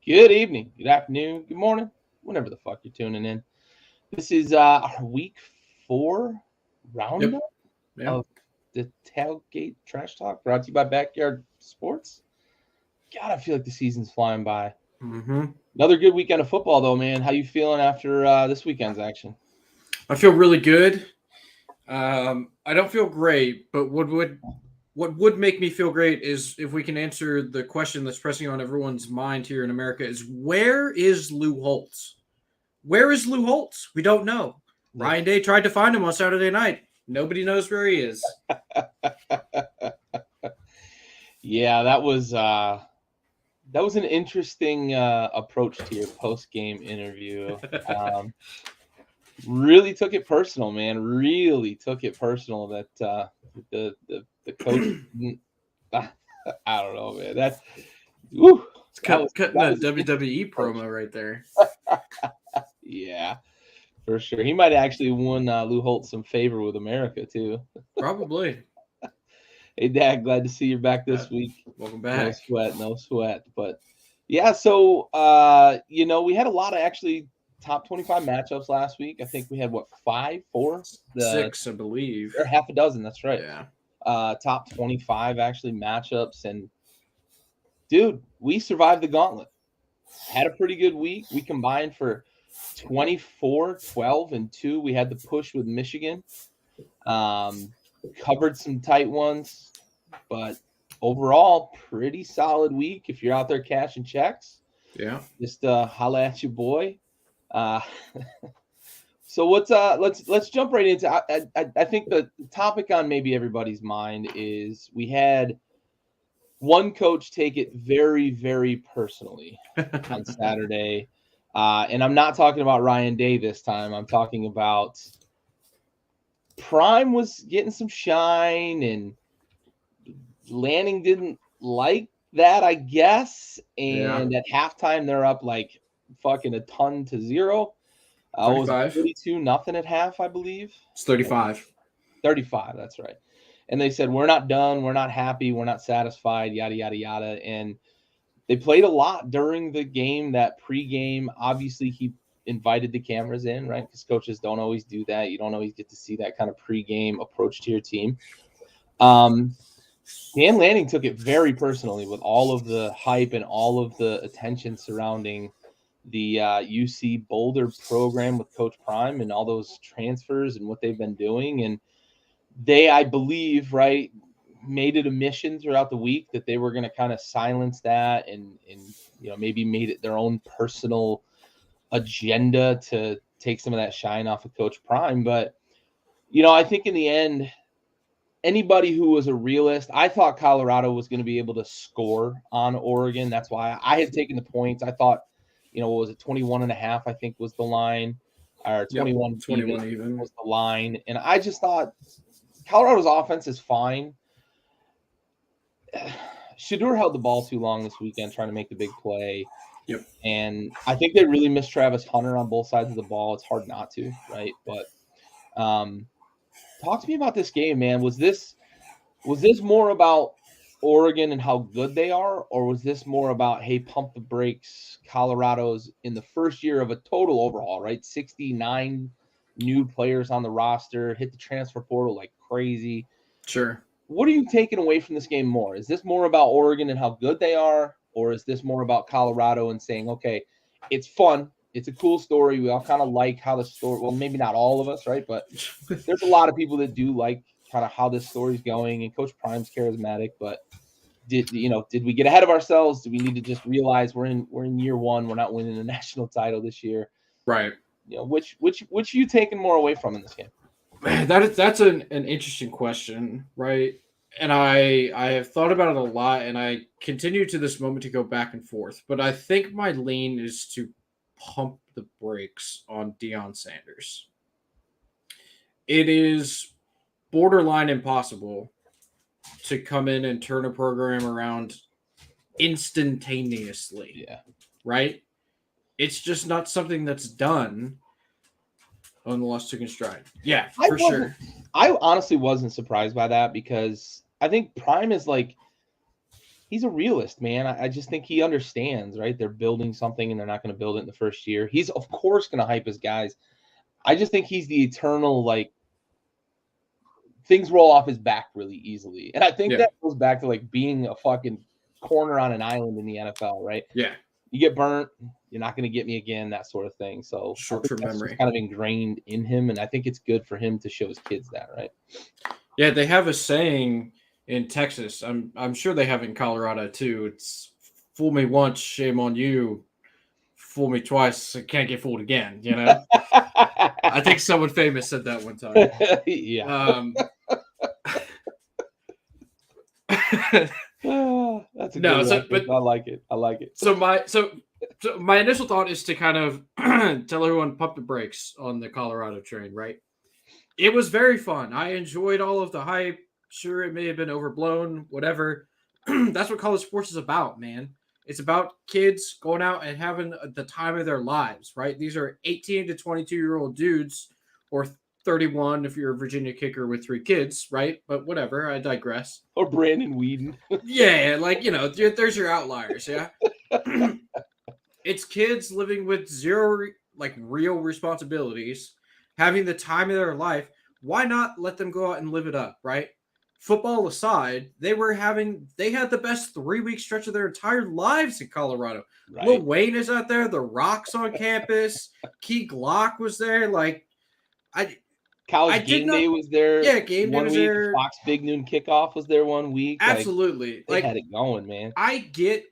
Good evening, good afternoon, good morning, whenever the fuck you're tuning in. This is our week 4 Yep. roundup Yeah. of the Tailgate Trash Talk brought to you by Backyard Sports. God, I feel like the season's flying by. hmm Another good weekend of football, though, man. How you feeling after this weekend's action? I feel really good. I don't feel great, but what would make me feel great is if we can answer the question that's pressing on everyone's mind here in America: is where is Lou Holtz? Where is Lou Holtz? We don't know. Like, Ryan Day tried to find him on Saturday night. Nobody knows where he is. yeah, that was an interesting approach to your post game interview. Um, Really took it personal, man. Really took it personal that the coach. I don't know, man. Woo, It's cutting that a was an WWE interesting approach. promo right there. Yeah, for sure. He might have actually won Lou Holtz some favor with America too. Probably. Hey, Dad, glad to see you back this week. Welcome No back. sweat, no sweat. But yeah, so we had a lot of actually top 25 matchups last week. I think we had what, five, four? The Six, I believe. Or half a dozen, that's right. Yeah. Top 25 actually matchups. And dude, we survived the gauntlet. Had a pretty good week. We combined for 24, 12, and 2. We had the push with Michigan. Um, Covered some tight ones, but overall, pretty solid week. If you're out there cashing checks, Yeah. just holla at your boy. Uh, so let's jump right into. I think the topic on maybe everybody's mind is we had one coach take it very, very personally on Saturday. And I'm not talking about Ryan Day this time. I'm talking about Prime was getting some shine, and Lanning didn't like that, I guess. Yeah. And at halftime, they're up like fucking a ton to zero. What was it, 35. 42 nothing at half, I believe? It's 35. 35, that's right. And they said, we're not done. We're not happy. We're not satisfied, yada, yada, yada. And they played a lot during the game, that pregame. Obviously, he invited the cameras in, right? Because coaches don't always do that. You don't always get to see that kind of pregame approach to your team. Dan Lanning took it very personally with all of the hype and all of the attention surrounding the UC Boulder program with Coach Prime and all those transfers and what they've been doing. And they, I believe, right, made it a mission throughout the week that they were going to kind of silence that and maybe made it their own personal agenda to take some of that shine off of Coach Prime. But I think in the end, anybody who was a realist, I thought Colorado was going to be able to score on Oregon. That's why I had taken the points. I thought, what was it, 21 and a half, I think was the line, or Yep. 21 21 even even. was the line. And I just thought Colorado's offense is fine. Shedeur held the ball too long this weekend trying to make the big play. Yep. And I think they really missed Travis Hunter on both sides of the ball. It's hard not to, right? But talk to me about this game, man. Was this more about Oregon and how good they are, or was this more about, hey, pump the brakes? Colorado's in the first year of a total overhaul, right? 69 new players on the roster, hit the transfer portal like crazy. Sure. What are you taking away from this game more? Is this more about Oregon and how good they are, or is this more about Colorado and saying, okay, it's fun, it's a cool story, we all kind of like how the story, well, maybe not all of us, right? But there's a lot of people that do like kind of how this story's going, and Coach Prime's charismatic. But did we get ahead of ourselves? Do we need to just realize we're in year one? We're not winning a national title this year. Right. Which are you taking more away from in this game? Man, that's an interesting question, right? And I have thought about it a lot, and I continue to this moment to go back and forth. But I think my lean is to pump the brakes on Deion Sanders. It is borderline impossible to come in and turn a program around instantaneously. Yeah. Right? It's just not something that's done on the loss taken stride. Yeah, for sure. I honestly wasn't surprised by that, because I think Prime is like, he's a realist, man. I just think he understands, right? They're building something and they're not going to build it in the first year. He's of course going to hype his guys. I just think he's the eternal, like, things roll off his back really easily. And I think that goes back to like being a fucking corner on an island in the NFL, right? Yeah. You get burnt, you're not going to get me again, that sort of thing. So short-term memory just kind of ingrained in him, and I think it's good for him to show his kids that, right? Yeah, they have a saying in Texas. I'm sure they have it in Colorado too. It's fool me once, shame on you. Fool me twice, I can't get fooled again. You know, I think someone famous said that one time. Yeah. That's a good one. But I like it. I like it. So my initial thought is to kind of tell everyone pump the brakes on the Colorado train, right? It was very fun. I enjoyed all of the hype. Sure, it may have been overblown, whatever. That's what college sports is about, man. It's about kids going out and having the time of their lives, right? These are 18 to 22-year-old dudes, or 31 if you're a Virginia kicker with 3 kids, right? But whatever, I digress. Or Brandon Whedon. Yeah, like, there's your outliers, yeah? It's kids living with zero, like, real responsibilities, having the time of their life. Why not let them go out and live it up, right? Football aside, they had the best 3-week stretch of their entire lives in Colorado. Right. Lil Wayne is out there. The Rock's on campus. Key Glock was there. Like, College Game Day was there. Yeah, Game Day was there. Fox Big Noon Kickoff was there one week. Absolutely. They had it going, man. I get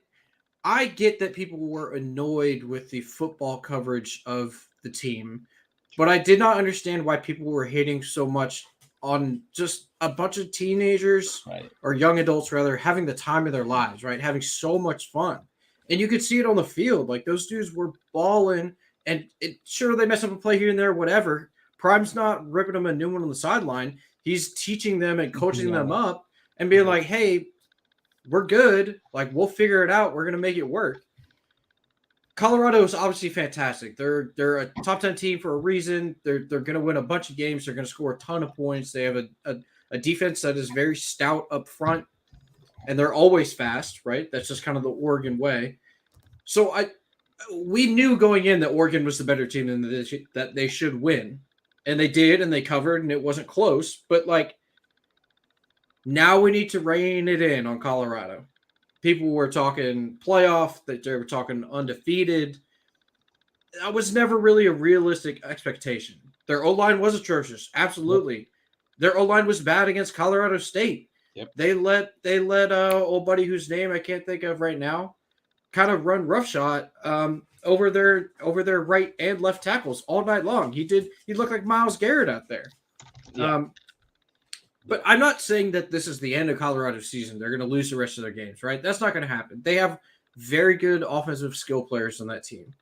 that people were annoyed with the football coverage of the team, but I did not understand why people were hating so much on just a bunch of teenagers, right, or young adults rather, having the time of their lives, right? Having so much fun. And you could see it on the field. Like, those dudes were balling, and sure, they mess up a play here and there, whatever. Prime's not ripping them a new one on the sideline. He's teaching them and coaching them up and being like, hey, we're good. Like, we'll figure it out. We're going to make it work. Colorado is obviously fantastic. They're a top 10 team for a reason. They're going to win a bunch of games. They're going to score a ton of points. They have a defense that is very stout up front, and they're always fast, right? That's just kind of the Oregon way. So we knew going in that Oregon was the better team and that they should win, and they did, and they covered, and it wasn't close. But, like, now we need to rein it in on Colorado. People were talking playoff, that they were talking undefeated. That was never really a realistic expectation. Their O-line was atrocious. Absolutely. Yep. Their O-line was bad against Colorado State. Yep. They let old buddy whose name I can't think of right now kind of run roughshod over their right and left tackles all night long. He looked like Myles Garrett out there. Yeah. But I'm not saying that this is the end of Colorado's season. They're going to lose the rest of their games, right? That's not going to happen. They have very good offensive skill players on that team.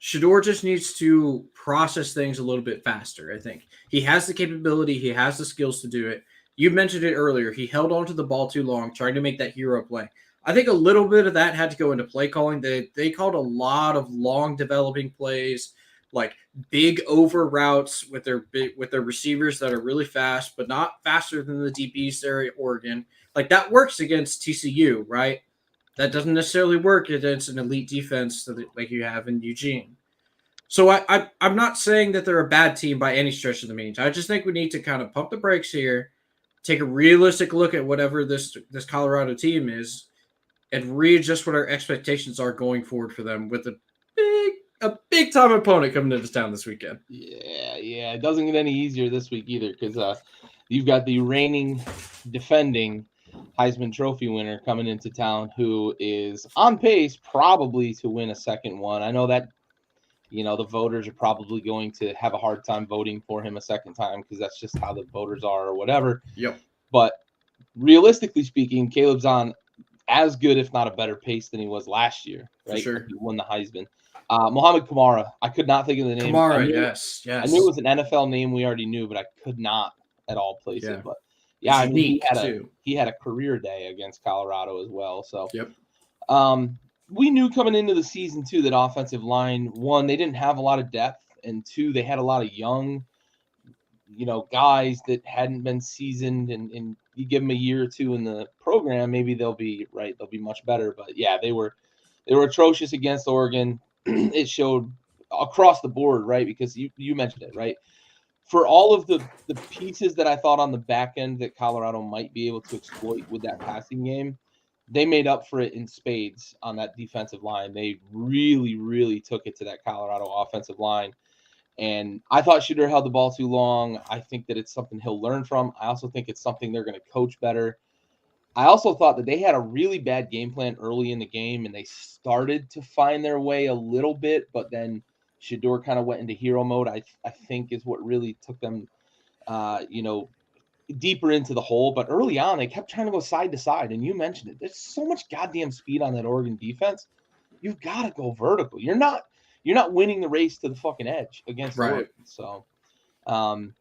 Shedeur just needs to process things a little bit faster, I think. He has the capability. He has the skills to do it. You mentioned it earlier. He held on to the ball too long, trying to make that hero play. I think a little bit of that had to go into play calling. They called a lot of long developing plays, like big over routes with their receivers that are really fast, but not faster than the DBs there at Oregon. Like, that works against TCU, right? That doesn't necessarily work against an elite defense like you have in Eugene. So I'm not saying that they're a bad team by any stretch of the means. I just think we need to kind of pump the brakes here, take a realistic look at whatever this Colorado team is, and readjust what our expectations are going forward for them with a big time opponent coming to this town this weekend. Yeah. It doesn't get any easier this week either, because you've got the reigning, defending Heisman Trophy winner coming into town, who is on pace probably to win a second one. I know that, the voters are probably going to have a hard time voting for him a second time, because that's just how the voters are or whatever. Yep. But realistically speaking, Caleb's on as good, if not a better pace than he was last year, right? For sure. He won the Heisman. Mohamed Kamara, I could not think of the name. Kamara, yes. I knew it was an NFL name we already knew, but I could not at all place it. But yeah, I mean, he had a career day against Colorado as well. So yep. We knew coming into the season too that offensive line, one, they didn't have a lot of depth, and two, they had a lot of young guys that hadn't been seasoned, and you give them a year or two in the program, maybe they'll be right. They'll be much better. But yeah, they were atrocious against Oregon. It showed across the board, right? Because you mentioned it, right? For all of the pieces that I thought on the back end that Colorado might be able to exploit with that passing game, they made up for it in spades on that defensive line. They really, really took it to that Colorado offensive line. And I thought Shooter held the ball too long. I think that it's something he'll learn from. I also think it's something they're going to coach better. I also thought that they had a really bad game plan early in the game, and they started to find their way a little bit, but then Shador kind of went into hero mode. I think is what really took them, deeper into the hole. But early on, they kept trying to go side to side, and you mentioned it. There's so much goddamn speed on that Oregon defense. You've got to go vertical. You're not winning the race to the fucking edge against Right. Oregon. So,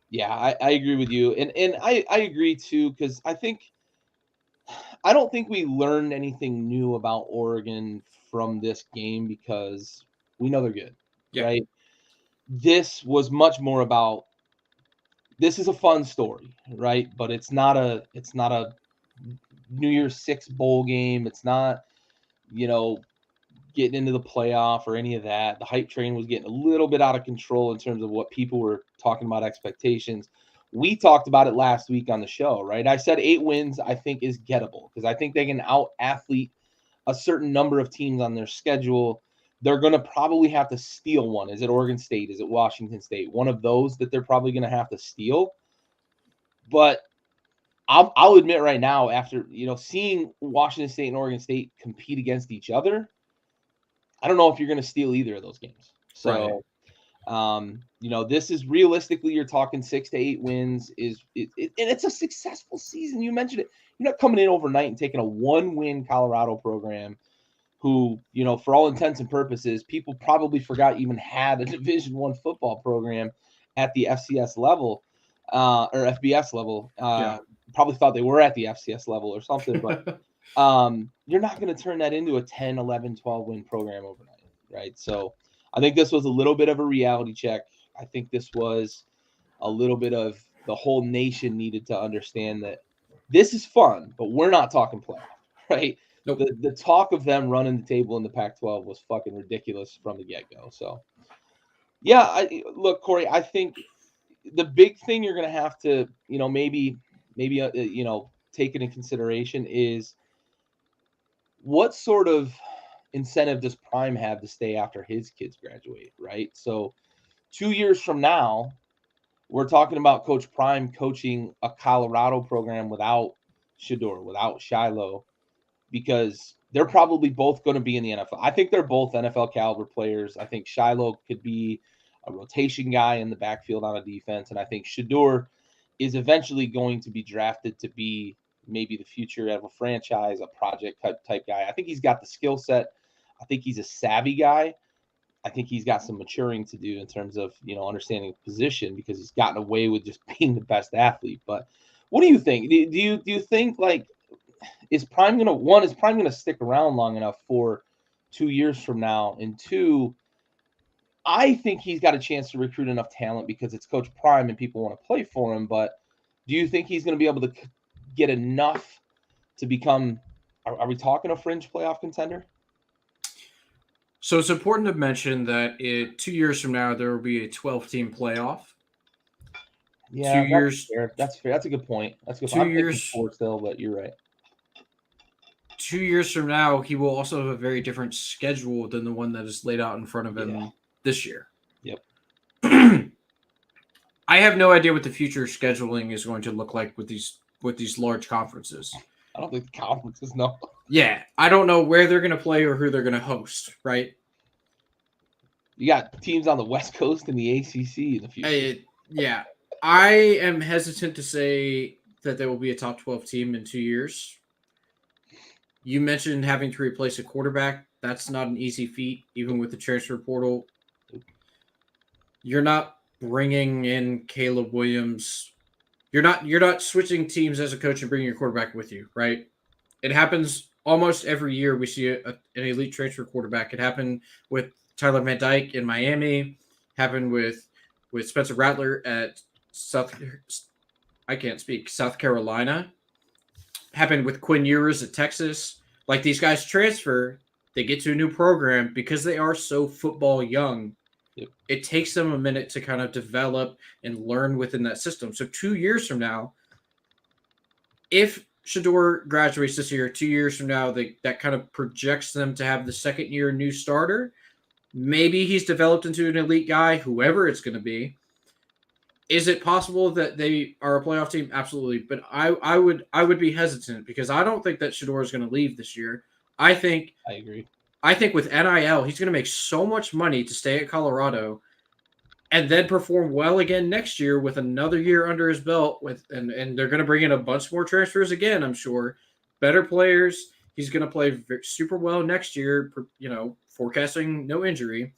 yeah, I agree with you, and I agree too, because I don't think we learned anything new about Oregon from this game because we know they're good, right? This was much more about, this is a fun story, right? But it's not a New Year's Six bowl game. It's not, getting into the playoff or any of that. The hype train was getting a little bit out of control in terms of what people were talking about expectations. We talked about it last week on the show, right? I said 8 wins, I think, is gettable because I think they can out athlete a certain number of teams on their schedule. They're going to probably have to steal one. Is it Oregon State? Is it Washington State? One of those that they're probably going to have to steal. But I'll admit right now, after seeing Washington State and Oregon State compete against each other, I don't know if you're going to steal either of those games. So, this is realistically, you're talking 6 to 8 wins and it's a successful season. You mentioned it. You're not coming in overnight and taking a 1-win Colorado program who, for all intents and purposes, people probably forgot even had a Division I football program at the FCS level or FBS level. Probably thought they were at the FCS level or something, but you're not going to turn that into a 10, 11, 12 win program overnight, right? So I think this was a little bit of a reality check. I think this was a little bit of the whole nation needed to understand that this is fun, but we're not talking playoff, right? Nope. The talk of them running the table in the Pac-12 was fucking ridiculous from the get-go. So, yeah, look, Corey, I think the big thing you're going to have to, maybe take into consideration is what sort of incentive does Prime have to stay after his kids graduate, right? So 2 years from now, we're talking about Coach Prime coaching a Colorado program without Shador, without Shiloh, because they're probably both going to be in the NFL. I think they're both NFL caliber players. I think Shiloh could be a rotation guy in the backfield on a defense, and I think Shador is eventually going to be drafted to be maybe the future of a franchise, a project type guy. I think he's got the skill set. I think he's a savvy guy. I think he's got some maturing to do in terms of, understanding the position because he's gotten away with just being the best athlete. But what do you think? Do you think, like, is Prime going to stick around long enough for 2 years from now? And two, I think he's got a chance to recruit enough talent because it's Coach Prime and people want to play for him. But do you think he's going to be able to get enough to become, are we talking a fringe playoff contender? So it's important to mention that 2 years from now, there will be a 12-team playoff. Yeah, 2 years. That's fair. That's a good point. That's a good 2 point. I'm years. 4 still, but you're right. 2 years from now, he will also have a very different schedule than the one that is laid out in front of him this year. Yep. I have no idea what the future scheduling is going to look like with these large conferences. I don't think the conferences know. Yeah, I don't know where they're going to play or who they're going to host, right? You got teams on the West Coast and the ACC in the future. Yeah, I am hesitant to say that there will be a top 12 team in 2 years. You mentioned having to replace a quarterback. That's not an easy feat, even with the transfer portal. You're not bringing in Caleb Williams. You're not switching teams as a coach and bringing your quarterback with you, right? It happens almost every year. We see an elite transfer quarterback. It happened with Tyler Van Dyke in Miami. Happened with Spencer Rattler at I can't speak. South Carolina. Happened with Quinn Ewers at Texas. Like these guys transfer, they get to a new program because they are so football young. Yep. It takes them a minute to kind of develop and learn within that system. So 2 years from now, if Shador graduates this year, 2 years from now, that kind of projects them to have the second year new starter. Maybe he's developed into an elite guy, whoever it's going to be. Is it possible that they are a playoff team? Absolutely, but I would be hesitant because I don't think that Shador is going to leave this year. I agree. I think with NIL, he's going to make so much money to stay at Colorado, and then perform well again next year with another year under his belt. And they're going to bring in a bunch more transfers again. I'm sure better players. He's going to play super well next year. Forecasting no injury.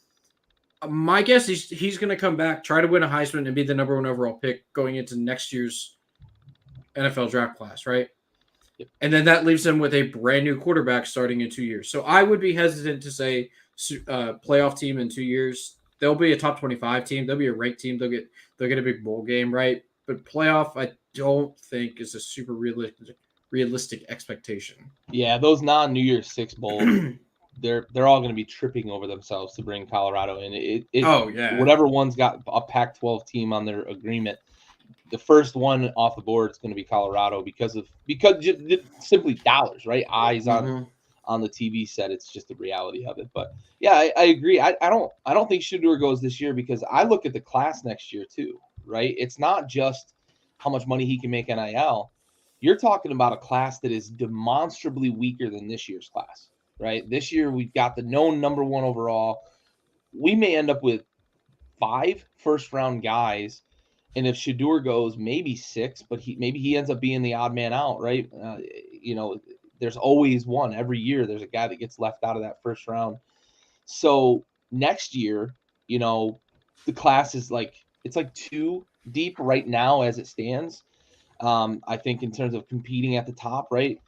My guess is he's going to come back, try to win a Heisman, and be the number one overall pick going into next year's NFL draft class, right? Yep. And then that leaves them with a brand new quarterback starting in 2 years. So I would be hesitant to say playoff team in 2 years. They'll be a top 25 team. They'll be a ranked team. They'll get a big bowl game, right? But playoff, I don't think is a super realistic expectation. Yeah, those non-New Year's Six bowls. They're all going to be tripping over themselves to bring Colorado in. Whatever one's got a Pac-12 team on their agreement, the first one off the board is going to be Colorado because just simply dollars, right? Eyes on the TV set. It's just the reality of it. But yeah, I agree. I don't think Shador goes this year because I look at the class next year too, right? It's not just how much money he can make NIL. You're talking about a class that is demonstrably weaker than this year's class. Right. This year, we've got the known number one overall. We may end up with 5 first-round guys. And if Shador goes, maybe 6, but maybe he ends up being the odd man out. Right. There's always one every year. There's a guy that gets left out of that first round. So next year, the class is it's like 2 deep right now as it stands. I think in terms of competing at the top. Right.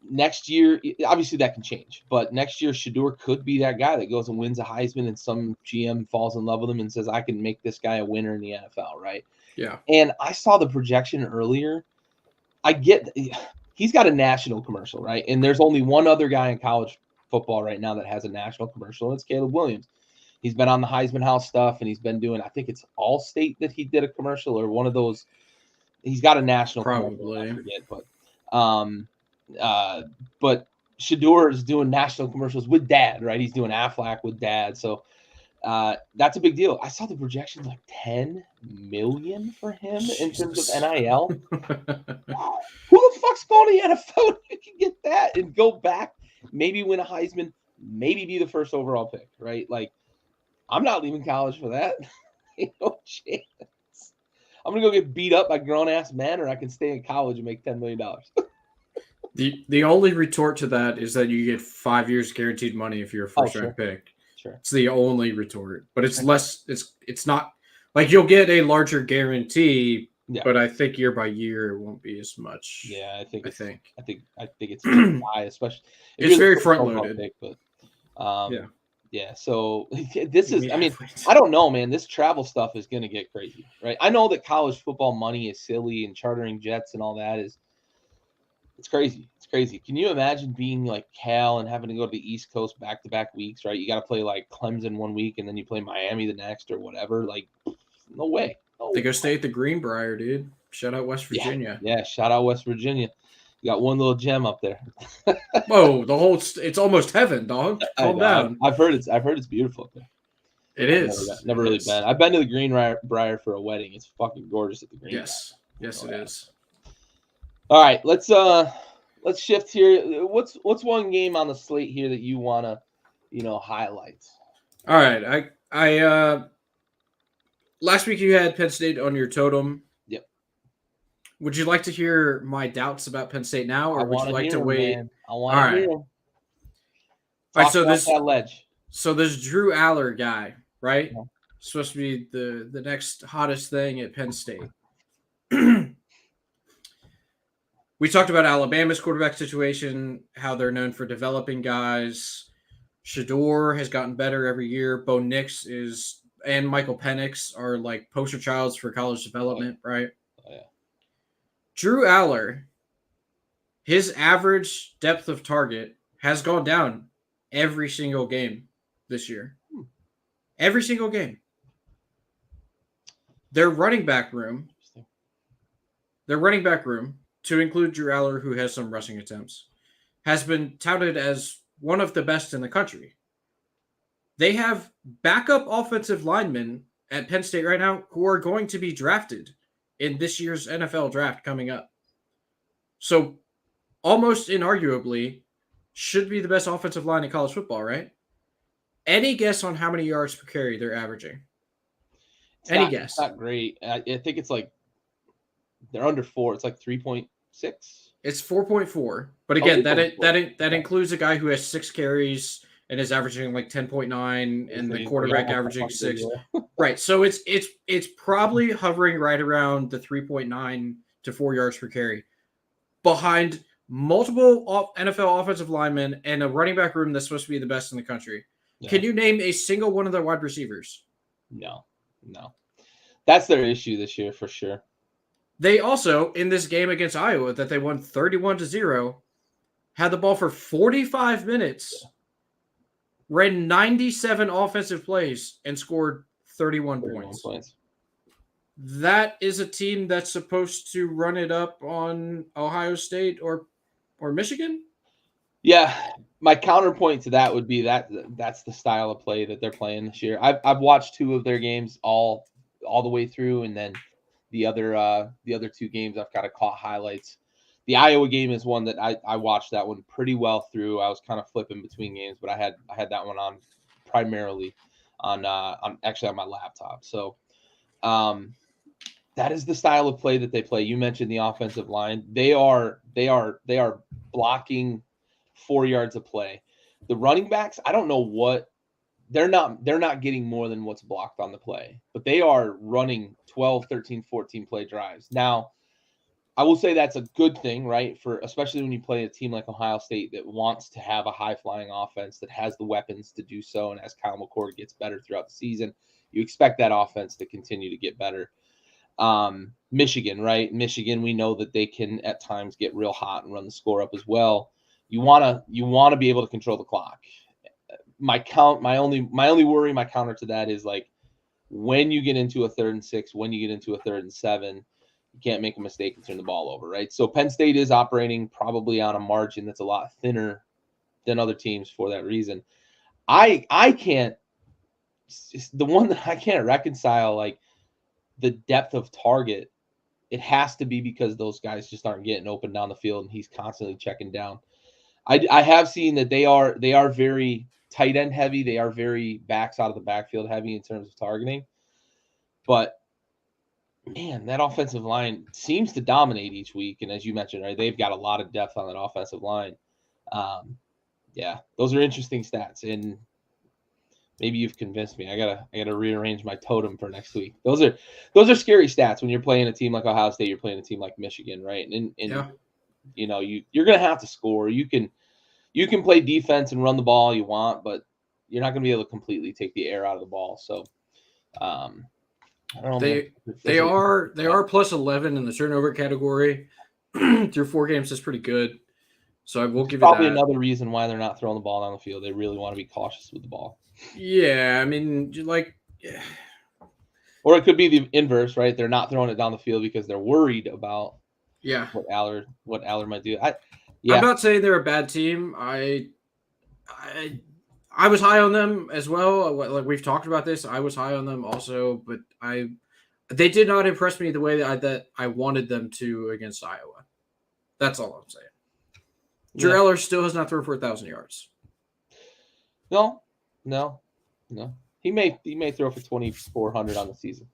Next year, obviously that can change, but next year Shador could be that guy that goes and wins a Heisman and some GM falls in love with him and says, I can make this guy a winner in the NFL, right? Yeah. And I saw the projection earlier. He's got a national commercial, right? And there's only one other guy in college football right now that has a national commercial, and it's Caleb Williams. He's been on the Heisman House stuff, and he's been doing, I think it's Allstate that he did a commercial or one of those. He's got a national commercial, I forget, but Shador is doing national commercials with Dad, right? He's doing Aflac with Dad. So that's a big deal. I saw the projections like 10 million for him in terms of NIL. Who the fuck's going to the NFL? You can get that and go back, maybe win a Heisman, maybe be the first overall pick, right? Like, I'm not leaving college for that. Ain't no chance. I'm going to go get beat up by grown-ass men, or I can stay in college and make $10 million. The only retort to that is that you get 5 years guaranteed money if you're a first-round pick. Sure. It's the only retort. But it's less – it's not – like you'll get a larger guarantee, but I think year by year it won't be as much. Yeah, I think it's high, especially – it's very front-loaded. Pick, but yeah, so this is – I don't know, man. This travel stuff is going to get crazy, right? I know that college football money is silly and chartering jets and all that is – it's crazy. It's crazy. Can you imagine being like Cal and having to go to the East Coast back-to-back weeks, right? You got to play like Clemson one week and then you play Miami the next or whatever. Like, no way. They go stay at the Greenbrier, dude. Shout out West Virginia. Yeah, shout out West Virginia. You got one little gem up there. Whoa, it's almost heaven, dog. Calm down. I've heard it's beautiful up there. It is. Never really been. I've been to the Greenbrier for a wedding. It's fucking gorgeous at the Greenbrier. Yes, it is. All right, let's shift here. What's one game on the slate here that you wanna, highlight? All right, I last week you had Penn State on your totem. Yep. Would you like to hear my doubts about Penn State now, or would you like to wait? Man. I want to hear them. All right, so that ledge. So this Drew Aller guy, right? Yeah. Supposed to be the next hottest thing at Penn State. We talked about Alabama's quarterback situation, how they're known for developing guys. Shador has gotten better every year. Bo Nix is and Michael Penix are like poster childs for college development, right? Oh, yeah. Drew Aller, his average depth of target has gone down every single game this year. Every single game. Their running back room, to include Drew Aller, who has some rushing attempts, has been touted as one of the best in the country. They have backup offensive linemen at Penn State right now who are going to be drafted in this year's NFL draft coming up. So, almost inarguably, should be the best offensive line in college football, right? Any guess on how many yards per carry they're averaging? Any guess? It's not great. I think it's like they're under 4. It's like 3.6. It's 4.4. But again, that includes a guy who has 6 carries and is averaging like 10.9, and the quarterback averaging 6. Right. So it's probably hovering right around the 3.9 to 4 yards per carry, behind multiple NFL offensive linemen and a running back room that's supposed to be the best in the country. Yeah. Can you name a single one of their wide receivers? No. That's their issue this year for sure. They also, in this game against Iowa that they won 31-0, had the ball for 45 minutes, ran 97 offensive plays, and scored 31 points. That is a team that's supposed to run it up on Ohio State or Michigan? Yeah, my counterpoint to that would be that's the style of play that they're playing this year. I've watched 2 of their games all the way through, and then the other 2 games I've kind of caught highlights. The Iowa game is one that I watched that one pretty well through. I was kind of flipping between games, but I had that one on primarily on my laptop. So that is the style of play that they play. You mentioned the offensive line. They are blocking 4 yards of play. The running backs, I don't know what they're not getting more than what's blocked on the play, but they are running 12, 13, 14 play drives. Now, I will say that's a good thing, right? For especially when you play a team like Ohio State that wants to have a high-flying offense that has the weapons to do so. And as Kyle McCord gets better throughout the season, you expect that offense to continue to get better. Michigan, right? Michigan, we know that they can at times get real hot and run the score up as well. You want to be able to control the clock. My only worry, my counter to that is like when you get into a 3rd and 6, when you get into a 3rd and 7, you can't make a mistake and turn the ball over, right? So Penn State is operating probably on a margin that's a lot thinner than other teams for that reason. I can't, the one that I can't reconcile, like the depth of target, it has to be because those guys just aren't getting open down the field and he's constantly checking down. I have seen that they are very tight end heavy. They are very backs out of the backfield heavy in terms of targeting. But man, that offensive line seems to dominate each week. And as you mentioned, right, they've got a lot of depth on that offensive line. Yeah, those are interesting stats. And maybe you've convinced me. I gotta rearrange my totem for next week. Those are scary stats when you're playing a team like Ohio State. You're playing a team like Michigan, right? And yeah. You know, you're gonna have to score. You can play defense and run the ball you want, but you're not gonna be able to completely take the air out of the ball. So, I don't know. They are plus 11 in the turnover category through 4 games. That's pretty good. So I will give you that. Probably another reason why they're not throwing the ball down the field. They really want to be cautious with the ball. Yeah, I mean, yeah. Or it could be the inverse, right? They're not throwing it down the field because they're worried about what Aller might do. I'm not saying they're a bad team. I was high on them as well. Like we've talked about this, I was high on them also, but they did not impress me the way that I wanted them to against Iowa. That's all I'm saying. Drew Eller still has not thrown for 1,000 yards. No. He may throw for 2,400 on the season,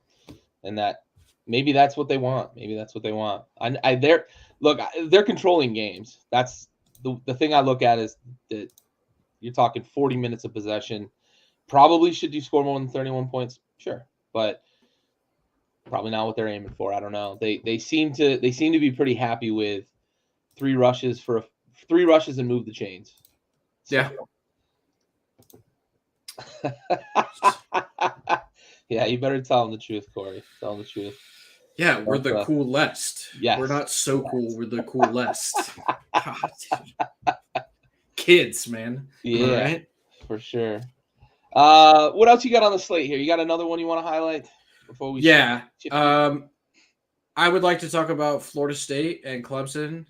and maybe that's what they want. They're controlling games. That's the thing I look at is that you're talking 40 minutes of possession. Probably should you score more than 31 points? Sure, but probably not what they're aiming for. I don't know. They seem to be pretty happy with 3 rushes and move the chains. So. Yeah. Yeah, you better tell them the truth, Corey. Tell them the truth. Yeah, we're Don't, the coolest. yes. We're not so cool. We're the coolest. God, dude. Kids, man. Am I Yeah, right? for sure. What else you got on the slate here? You got another one you want to highlight before we Yeah. shift gears? I would like to talk about Florida State and Clemson.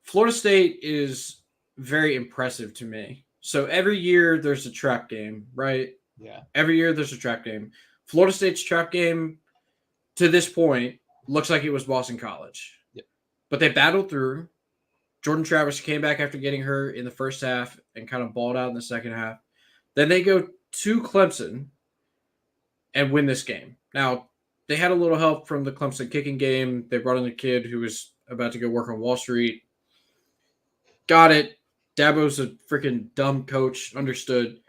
Florida State is very impressive to me. So every year there's a trap game, right? Yeah. Every year there's a trap game. Florida State's trap game to this point looks like it was Boston College. Yep. But they battled through. Jordan Travis came back after getting hurt in the first half and kind of balled out in the second half. Then they go to Clemson and win this game. Now, they had a little help from the Clemson kicking game. They brought in a kid who was about to go work on Wall Street. Got it. Dabo's a freaking dumb coach. Understood.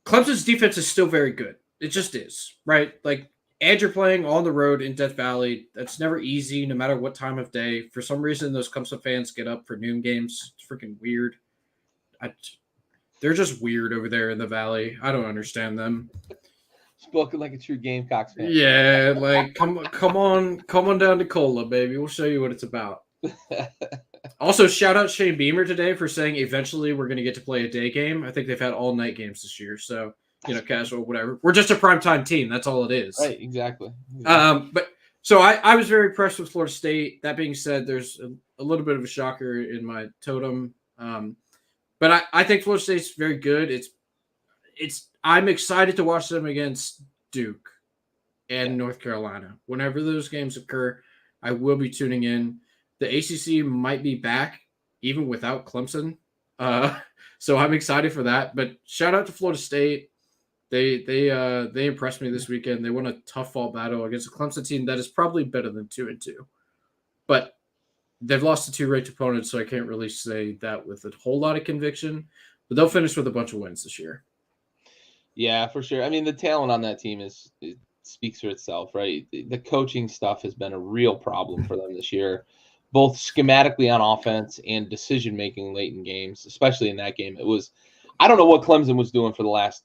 Clemson's defense is still very good. It just is, right? Like, and you're playing on the road in Death Valley. That's never easy, no matter what time of day. For some reason, those Clemson fans get up for noon games. It's freaking weird. They're just weird over there in the Valley. I don't understand them. Spoken like a true Gamecocks fan. Yeah, like come on down to Cola, baby. We'll show you what it's about. Also, shout out Shane Beamer today for saying eventually we're going to get to play a day game. I think they've had all night games this year, so casual, whatever. We're just a primetime team. That's all it is. Right, exactly. But so I was very impressed with Florida State. That being said, there's a little bit of a shocker in my totem. But I think Florida State's very good. I'm excited to watch them against Duke and North Carolina. Whenever those games occur, I will be tuning in. The ACC might be back even without Clemson. So I'm excited for that. But shout out to Florida State. They impressed me this weekend. They won a tough fall battle against a Clemson team that is probably better than 2-2. But they've lost to two ranked opponents, so I can't really say that with a whole lot of conviction. But they'll finish with a bunch of wins this year. Yeah, for sure. I mean, the talent on that team it speaks for itself, right? The coaching stuff has been a real problem for them this year, both schematically on offense and decision making late in games, especially in that game. I don't know what Clemson was doing for the last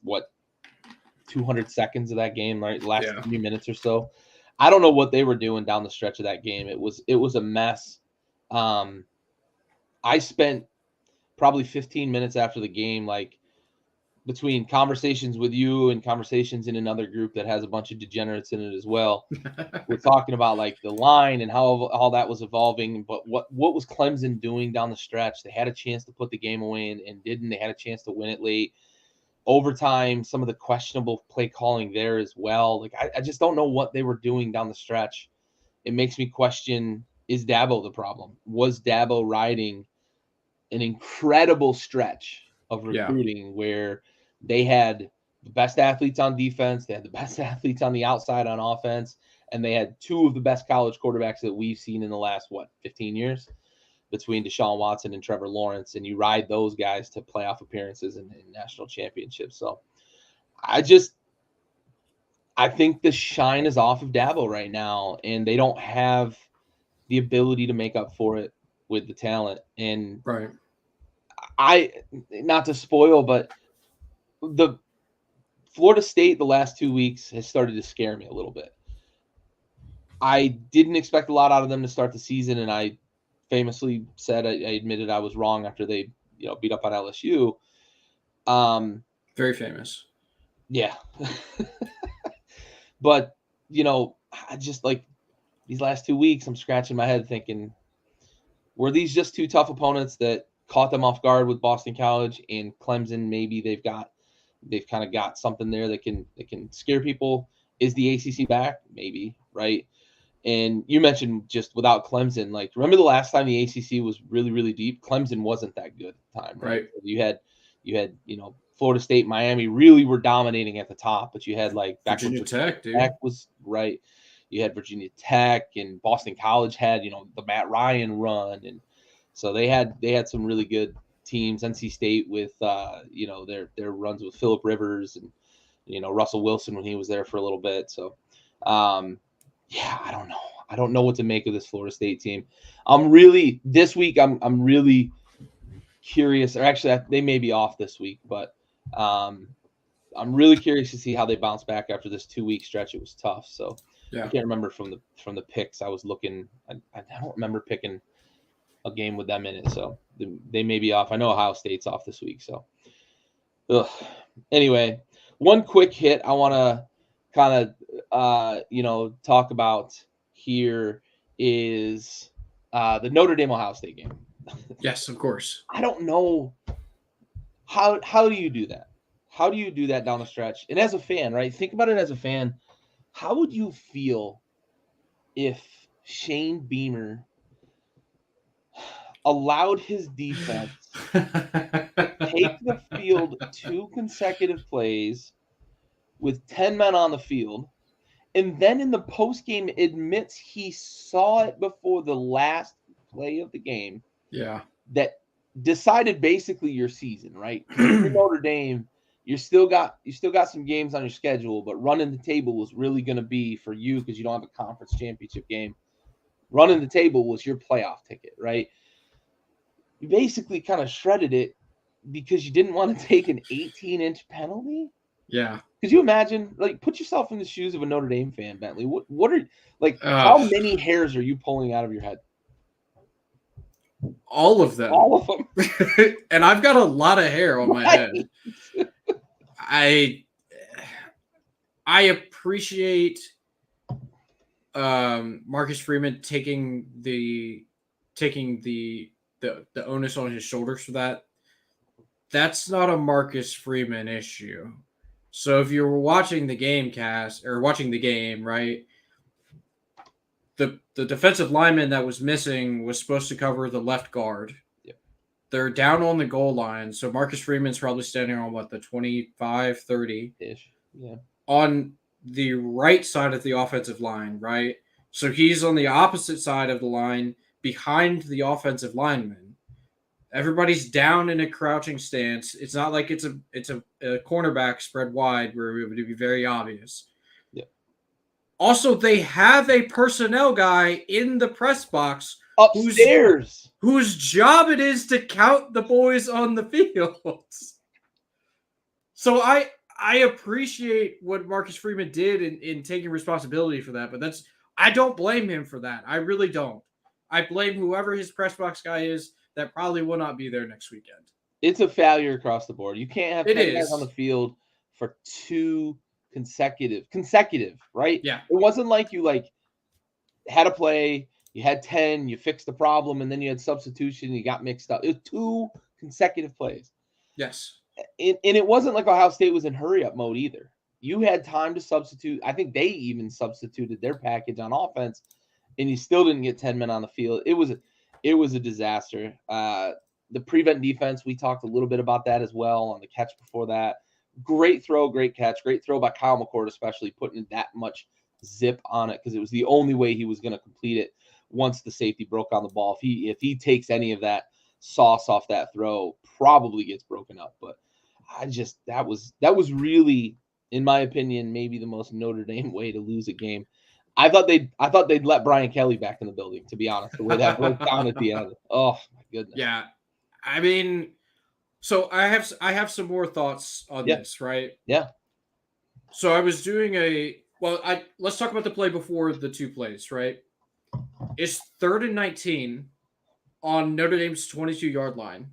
200 seconds of that game, right? The last 3 minutes or so. I don't know what they were doing down the stretch of that game. It was a mess. I spent probably 15 minutes after the game, like between conversations with you and conversations in another group that has a bunch of degenerates in it as well. We're talking about like the line and how that was evolving. But what was Clemson doing down the stretch? They had a chance to put the game away and didn't. They had a chance to win it late. Overtime, some of the questionable play calling there as well. Like I just don't know what they were doing down the stretch. It makes me question, is Dabo the problem? Was Dabo riding an incredible stretch of recruiting where they had the best athletes on defense, they had the best athletes on the outside on offense, and they had two of the best college quarterbacks that we've seen in the last 15 years between Deshaun Watson and Trevor Lawrence, and you ride those guys to playoff appearances and national championships. So I think the shine is off of Dabo right now, and they don't have the ability to make up for it with the talent. And right. Not to spoil, but the Florida State the last 2 weeks has started to scare me a little bit. I didn't expect a lot out of them to start the season, and I famously said I admitted I was wrong after they beat up on LSU. Very famous. Yeah. But I just like these last 2 weeks, I'm scratching my head thinking, were these just two tough opponents that caught them off guard with Boston College and Clemson? Maybe they've kind of got something there that can scare people. Is the ACC back? Maybe, right? And you mentioned just without Clemson, like remember the last time the ACC was really, really deep? Clemson wasn't that good at the time, right? You had Florida State, Miami really were dominating at the top, but you had like Virginia Tech, dude. Tech was right. You had Virginia Tech and Boston College had the Matt Ryan run, and so they had some really good teams. NC State with their runs with Phillip Rivers and Russell Wilson when he was there for a little bit. So I don't know. I don't know what to make of this Florida State team. This week I'm really curious, or actually they may be off this week, but I'm I'm really curious to see how they bounce back after this 2-week stretch. It was tough. So I Yeah. can't remember from the picks I was looking. I don't remember picking a game with them in it. So they may be off. I know Ohio State's off this week. So anyway, one quick hit I want to kind of talk about here is the Notre Dame Ohio State game. Yes, of course. I don't know how do you do that? How do you do that down the stretch? And as a fan, right? Think about it as a fan. How would you feel if Shane Beamer allowed his defense take the field 2 consecutive plays with 10 men on the field, and then in the postgame admits he saw it before the last play of the game? Yeah. That decided basically your season, right? Because if you're Notre Dame, you still got some games on your schedule, but running the table was really going to be for you because you don't have a conference championship game. Running the table was your playoff ticket, right? You basically kind of shredded it because you didn't want to take an 18-inch penalty. Yeah. Could you imagine? Like, put yourself in the shoes of a Notre Dame fan, Bentley. What are how many hairs are you pulling out of your head? All of them. All of them. And I've got a lot of hair on my head. I appreciate Marcus Freeman taking the onus on his shoulders for that. That's not a Marcus Freeman issue. So if you were watching the game watching the game, right? The defensive lineman that was missing was supposed to cover the left guard. Yep. They're down on the goal line, so Marcus Freeman's probably standing on the 25, 30-ish. Yeah. On the right side of the offensive line, right? So he's on the opposite side of the line behind the offensive lineman. Everybody's down in a crouching stance. It's not like it's a cornerback spread wide where it would be very obvious. Also, they have a personnel guy in the press box upstairs whose job it is to count the boys on the field. So I appreciate what Marcus Freeman did in taking responsibility for that, but I don't blame him for that. I really don't. I blame whoever his press box guy is that probably will not be there next weekend. It's a failure across the board. You can't have 10 guys on the field for 2 consecutive, right? Yeah. It wasn't like you had a play, you had 10, you fixed the problem, and then you had substitution, and you got mixed up. It was 2 consecutive plays. Yes. And it wasn't like Ohio State was in hurry-up mode either. You had time to substitute. I think they even substituted their package on offense, and you still didn't get 10 men on the field. It was a disaster. The prevent defense, we talked a little bit about that as well on the catch before that. Great throw, great catch, great throw by Kyle McCord, especially putting that much zip on it because it was the only way he was going to complete it once the safety broke on the ball. If he takes any of that sauce off that throw, probably gets broken up. But that was really, in my opinion, maybe the most Notre Dame way to lose a game. I thought they'd let Brian Kelly back in the building, to be honest, the way that broke down at the end. Oh my goodness. Yeah. I mean, so I have some more thoughts on this, right? Yeah. So I was doing let's talk about the play before the 2 plays, right? It's 3rd and 19 on Notre Dame's 22-yard line.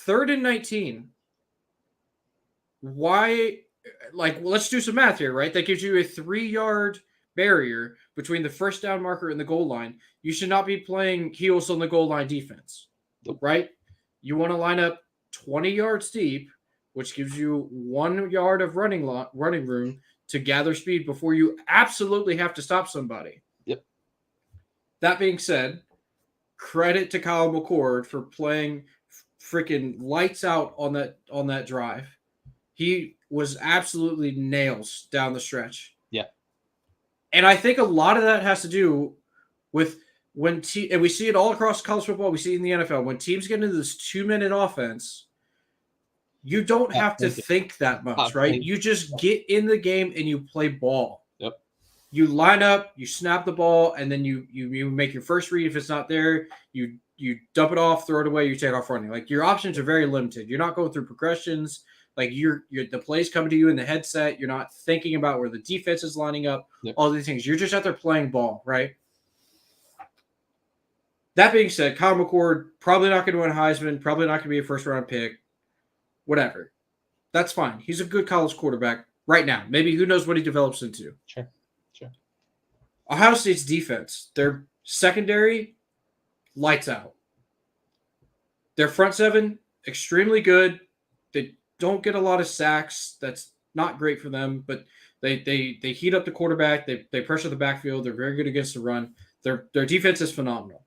3rd and 19. Why? Let's do some math here, right? That gives you a 3-yard barrier between the first down marker and the goal line. You should not be playing heels on the goal line defense, right? You want to line up 20 yards deep, which gives you 1 yard of running room to gather speed before you absolutely have to stop somebody. Yep. That being said, credit to Kyle McCord for playing freaking lights out on that drive. He was absolutely nails down the stretch. Yeah. And I think a lot of that has to do with and we see it all across college football, we see it in the NFL, when teams get into this 2-minute offense, you don't have to think that much, right? You just get in the game and you play ball. Yep. You line up, you snap the ball, and then you make your first read. If it's not there, you dump it off, throw it away, you take off running. Your options are very limited. You're not going through progressions. Like you're the plays coming to you in the headset. You're not thinking about where the defense is lining up. Yep. All these things. You're just out there playing ball, right? That being said, Kyle McCord probably not going to win Heisman. Probably not going to be a first round pick. Whatever. That's fine. He's a good college quarterback right now. Maybe who knows what he develops into. Sure. Ohio State's defense, their secondary, lights out. Their front seven, extremely good. They don't get a lot of sacks. That's not great for them, but they heat up the quarterback. They pressure the backfield. They're very good against the run. Their defense is phenomenal.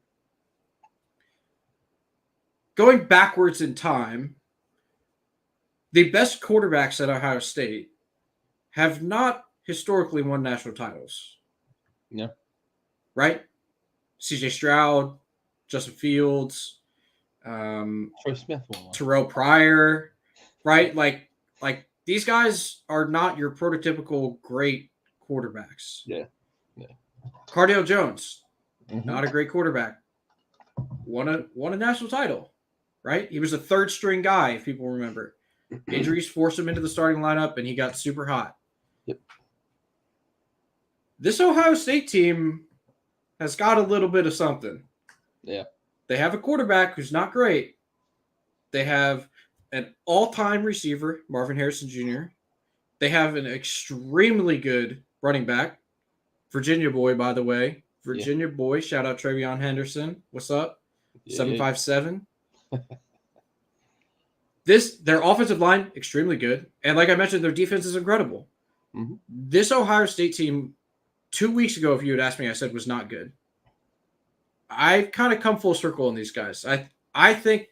Going backwards in time, the best quarterbacks at Ohio State have not historically won national titles. No. Right? CJ Stroud, Justin Fields, Troy Smith won one. Terrell Pryor, right? Like these guys are not your prototypical great quarterbacks. Yeah. Cardale Jones, not a great quarterback. Won a national title, right? He was a third string guy, if people remember. Injuries forced him into the starting lineup, and he got super hot. Yep. This Ohio State team has got a little bit of something. Yeah. They have a quarterback who's not great. They have an all-time receiver, Marvin Harrison Jr. They have an extremely good running back, Virginia boy, by the way. Virginia boy. Shout out Travion Henderson. What's up? 757. Their offensive line, extremely good. And like I mentioned, their defense is incredible. Mm-hmm. This Ohio State team, 2 weeks ago, if you had asked me, I said was not good. I've kind of come full circle on these guys. I think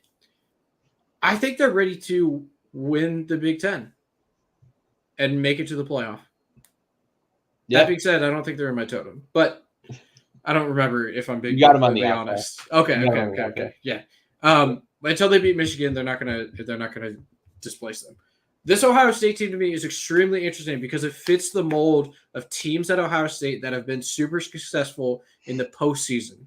they're ready to win the Big Ten and make it to the playoff. Yeah. That being said, I don't think they're in my totem, but I don't remember if I'm being honest. Okay. Yeah. Until they beat Michigan, they're not gonna displace them. This Ohio State team to me is extremely interesting because it fits the mold of teams at Ohio State that have been super successful in the postseason.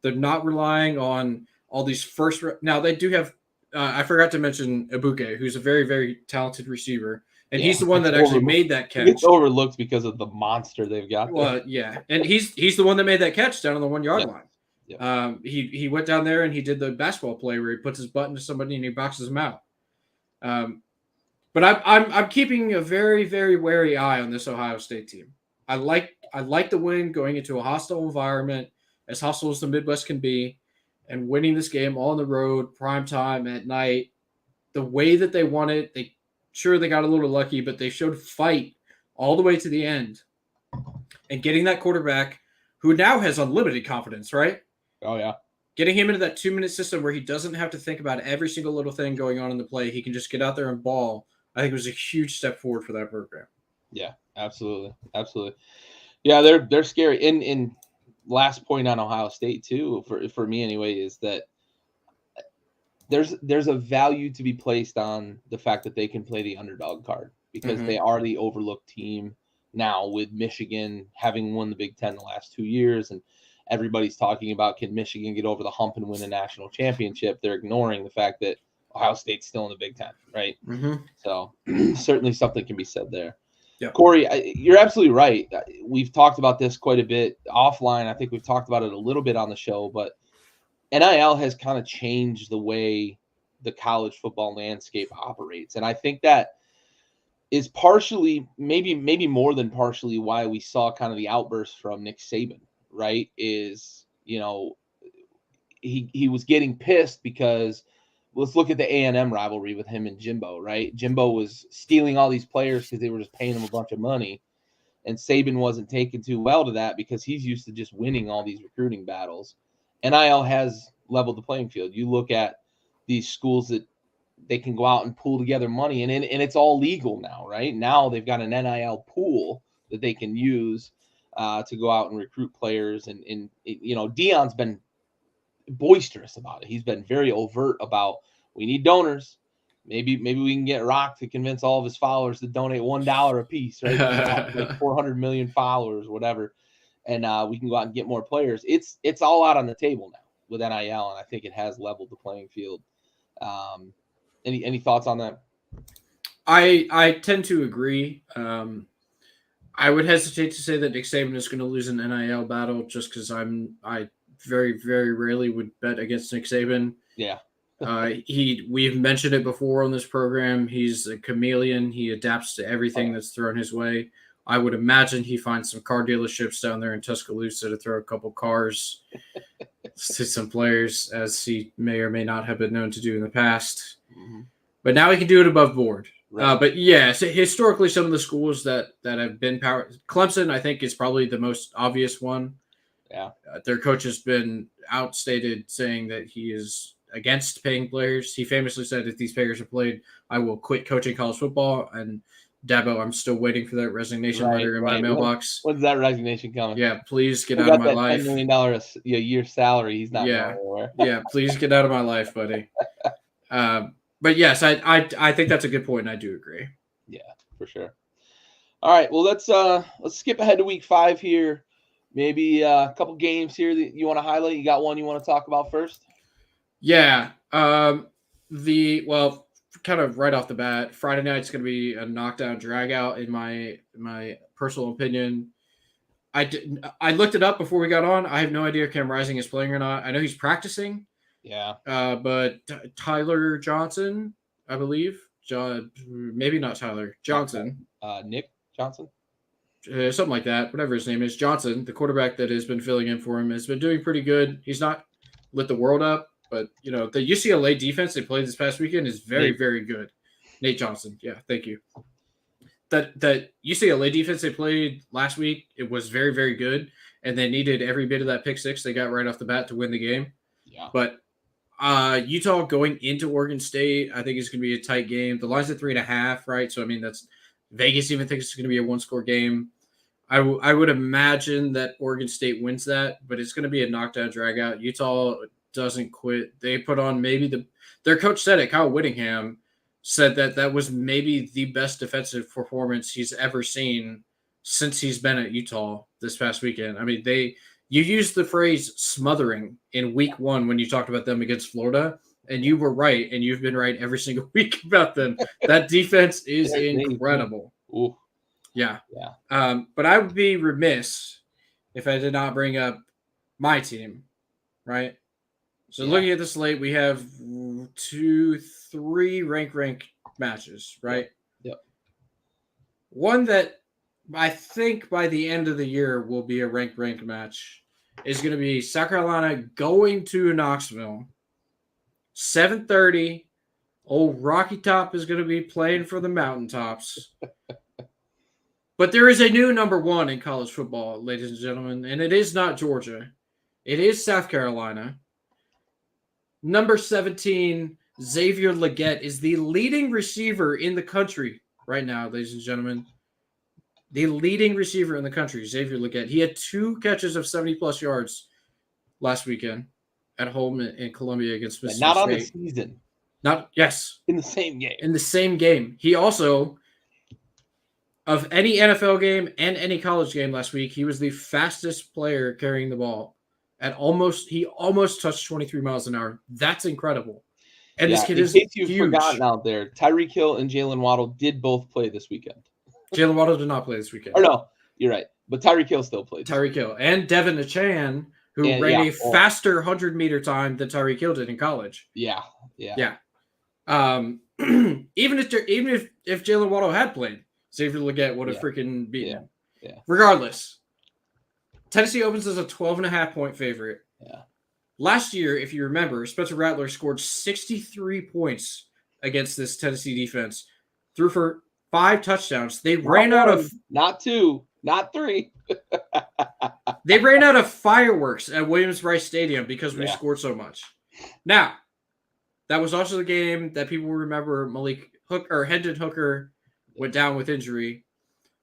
They're not relying on all these first. Now they do have. I forgot to mention Ibuke, who's a very, very talented receiver, and he's the one that actually made that catch. It's overlooked because of the monster they've got there. Well, yeah, and he's the one that made that catch down on the 1 yard line. Yeah. He went down there and he did the basketball play where he puts his butt into somebody and he boxes them out. But I'm keeping a very, very wary eye on this Ohio State team. I like the win going into a hostile environment, as hostile as the Midwest can be, and winning this game all on the road, prime time at night. The way that they won it, they got a little lucky, but they showed fight all the way to the end. And getting that quarterback who now has unlimited confidence, right? Oh, yeah. Getting him into that 2-minute system where he doesn't have to think about every single little thing going on in the play. He can just get out there and ball. I think it was a huge step forward for that program. Yeah, absolutely. Yeah, they're scary. And last point on Ohio State too, for me anyway, is that there's a value to be placed on the fact that they can play the underdog card because they are the overlooked team now, with Michigan having won the Big Ten the last 2 years, and everybody's talking about, can Michigan get over the hump and win a national championship? They're ignoring the fact that Ohio State's still in the Big Ten, right? Mm-hmm. So certainly something can be said there. Yeah. Corey, you're absolutely right. We've talked about this quite a bit offline. I think we've talked about it a little bit on the show, but NIL has kind of changed the way the college football landscape operates. And I think that is partially, maybe more than partially, why we saw kind of the outburst from Nick Saban, right? Is, he was getting pissed because let's look at the A&M rivalry with him and Jimbo, right? Jimbo was stealing all these players because they were just paying him a bunch of money. And Saban wasn't taking too well to that because he's used to just winning all these recruiting battles. NIL has leveled the playing field. You look at these schools that they can go out and pool together money, and it's all legal now, right? Now they've got an NIL pool that they can use to go out and recruit players. And Deion's been boisterous about it. He's been very overt about, we need donors. Maybe we can get Rock to convince all of his followers to donate $1 a piece, right? Like 400 million followers, whatever. And we can go out and get more players. It's all out on the table now with NIL, and I think it has leveled the playing field. Any thoughts on that? I tend to agree. I would hesitate to say that Nick Saban is going to lose an NIL battle just because I very very rarely would bet against Nick Saban. Yeah. We've mentioned it before on this program. He's a chameleon. He adapts to everything that's thrown his way. I would imagine he finds some car dealerships down there in Tuscaloosa to throw a couple cars to some players, as he may or may not have been known to do in the past. Mm-hmm. But now he can do it above board. Right. But yeah, so historically, some of the schools that have been power, Clemson, I think, is probably the most obvious one. Yeah. Their coach has been outstated, saying that he is against paying players. He famously said, "If these players are played, I will quit coaching college football." And Dabo, I'm still waiting for that resignation letter in my mailbox. When's that resignation coming? Yeah, please get out of my life. $10 million a year salary. He's not going anywhere. Yeah, please get out of my life, buddy. But yes, I think that's a good point, and I do agree. Yeah, for sure. All right, well let's skip ahead to week 5 here. Maybe a couple games here that you want to highlight. You got one you want to talk about first? Yeah. Kind of right off the bat, Friday night's going to be a knockdown dragout in my personal opinion. I looked it up before we got on. I have no idea if Cam Rising is playing or not. I know he's practicing. Yeah. But Tyler Johnson, I believe. Maybe not Tyler Johnson. Nick Johnson. Something like that. Whatever his name is, Johnson, the quarterback that has been filling in for him, has been doing pretty good. He's not lit the world up, but the UCLA defense they played this past weekend is very, very good. Nate Johnson. Yeah, thank you. That UCLA defense they played last week, it was very, very good, and they needed every bit of that pick six they got right off the bat to win the game. Yeah. But Utah going into Oregon State, I think it's going to be a tight game. The line's at 3.5, right? So, I mean, that's Vegas even thinks it's going to be a one-score game. I would imagine that Oregon State wins that, but it's going to be a knockdown dragout. Utah doesn't quit. They put on their coach said it, Kyle Whittingham, said that was maybe the best defensive performance he's ever seen since he's been at Utah this past weekend. I mean, you used the phrase smothering in week 1 when you talked about them against Florida, and you were right, and you've been right every single week about them. That defense is incredible. Ooh. Yeah. But I would be remiss if I did not bring up my team, right? So looking at the slate, we have 3 rank matches, right? Yep. One that I think by the end of the year will be a rank match is going to be South Carolina going to Knoxville. 7:30. Old Rocky Top is going to be playing for the Mountaintops. But there is a new number 1 in college football, ladies and gentlemen, and it is not Georgia. It is South Carolina. Number 17, Xavier Legette, is the leading receiver in the country right now, ladies and gentlemen. The leading receiver in the country, Xavier Legette. He had 2 catches of 70-plus yards last weekend at home in Columbia against Mississippi State. Not on the season. Yes. In the same game. In the same game. He also, of any NFL game and any college game last week, he was the fastest player carrying the ball. He almost touched 23 miles an hour. That's incredible. And this kid is huge. In case you've forgotten out there, Tyreek Hill and Jalen Waddle did both play this weekend. Jalen Waddle did not play this weekend. Or no, you're right. But Tyreek Hill still played. Tyreek Hill. And Devin Achan, who ran a faster 100-meter time than Tyreek Hill did in college. Yeah. Even if Jalen Waddle had played, Xavier Legette would have freaking beaten him. Yeah. Regardless, Tennessee opens as a 12.5-point favorite. Yeah. Last year, if you remember, Spencer Rattler scored 63 points against this Tennessee defense. Threw for 5 touchdowns. They ran out of... Not 2, not 3. They ran out of fireworks at Williams-Brice Stadium because we scored so much. Now, that was also the game that people remember Hendon Hooker went down with injury.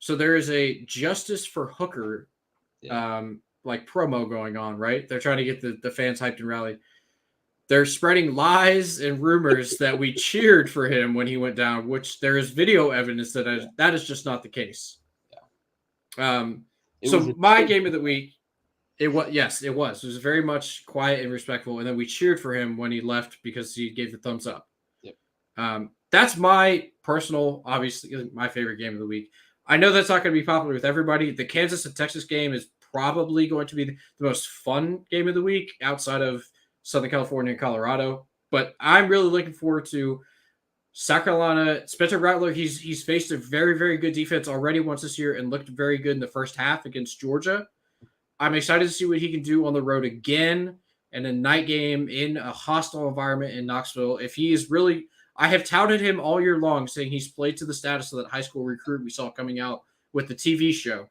So there is a Justice for Hooker promo going on, right? They're trying to get the fans hyped and rallied. They're spreading lies and rumors that we cheered for him when he went down, which there is video evidence that is just not the case. Yeah. So my game of the week, it was. It was very much quiet and respectful, and then we cheered for him when he left because he gave the thumbs up. Yep. That's my personal, obviously, my favorite game of the week. I know that's not going to be popular with everybody. The Kansas and Texas game is probably going to be the most fun game of the week outside of Southern California and Colorado. But I'm really looking forward to South Carolina. Spencer Rattler, he's faced a very, very good defense already once this year and looked very good in the first half against Georgia. I'm excited to see what he can do on the road again in a night game in a hostile environment in Knoxville. If he is really, I have touted him all year long, saying he's played to the status of that high school recruit we saw coming out with the TV show.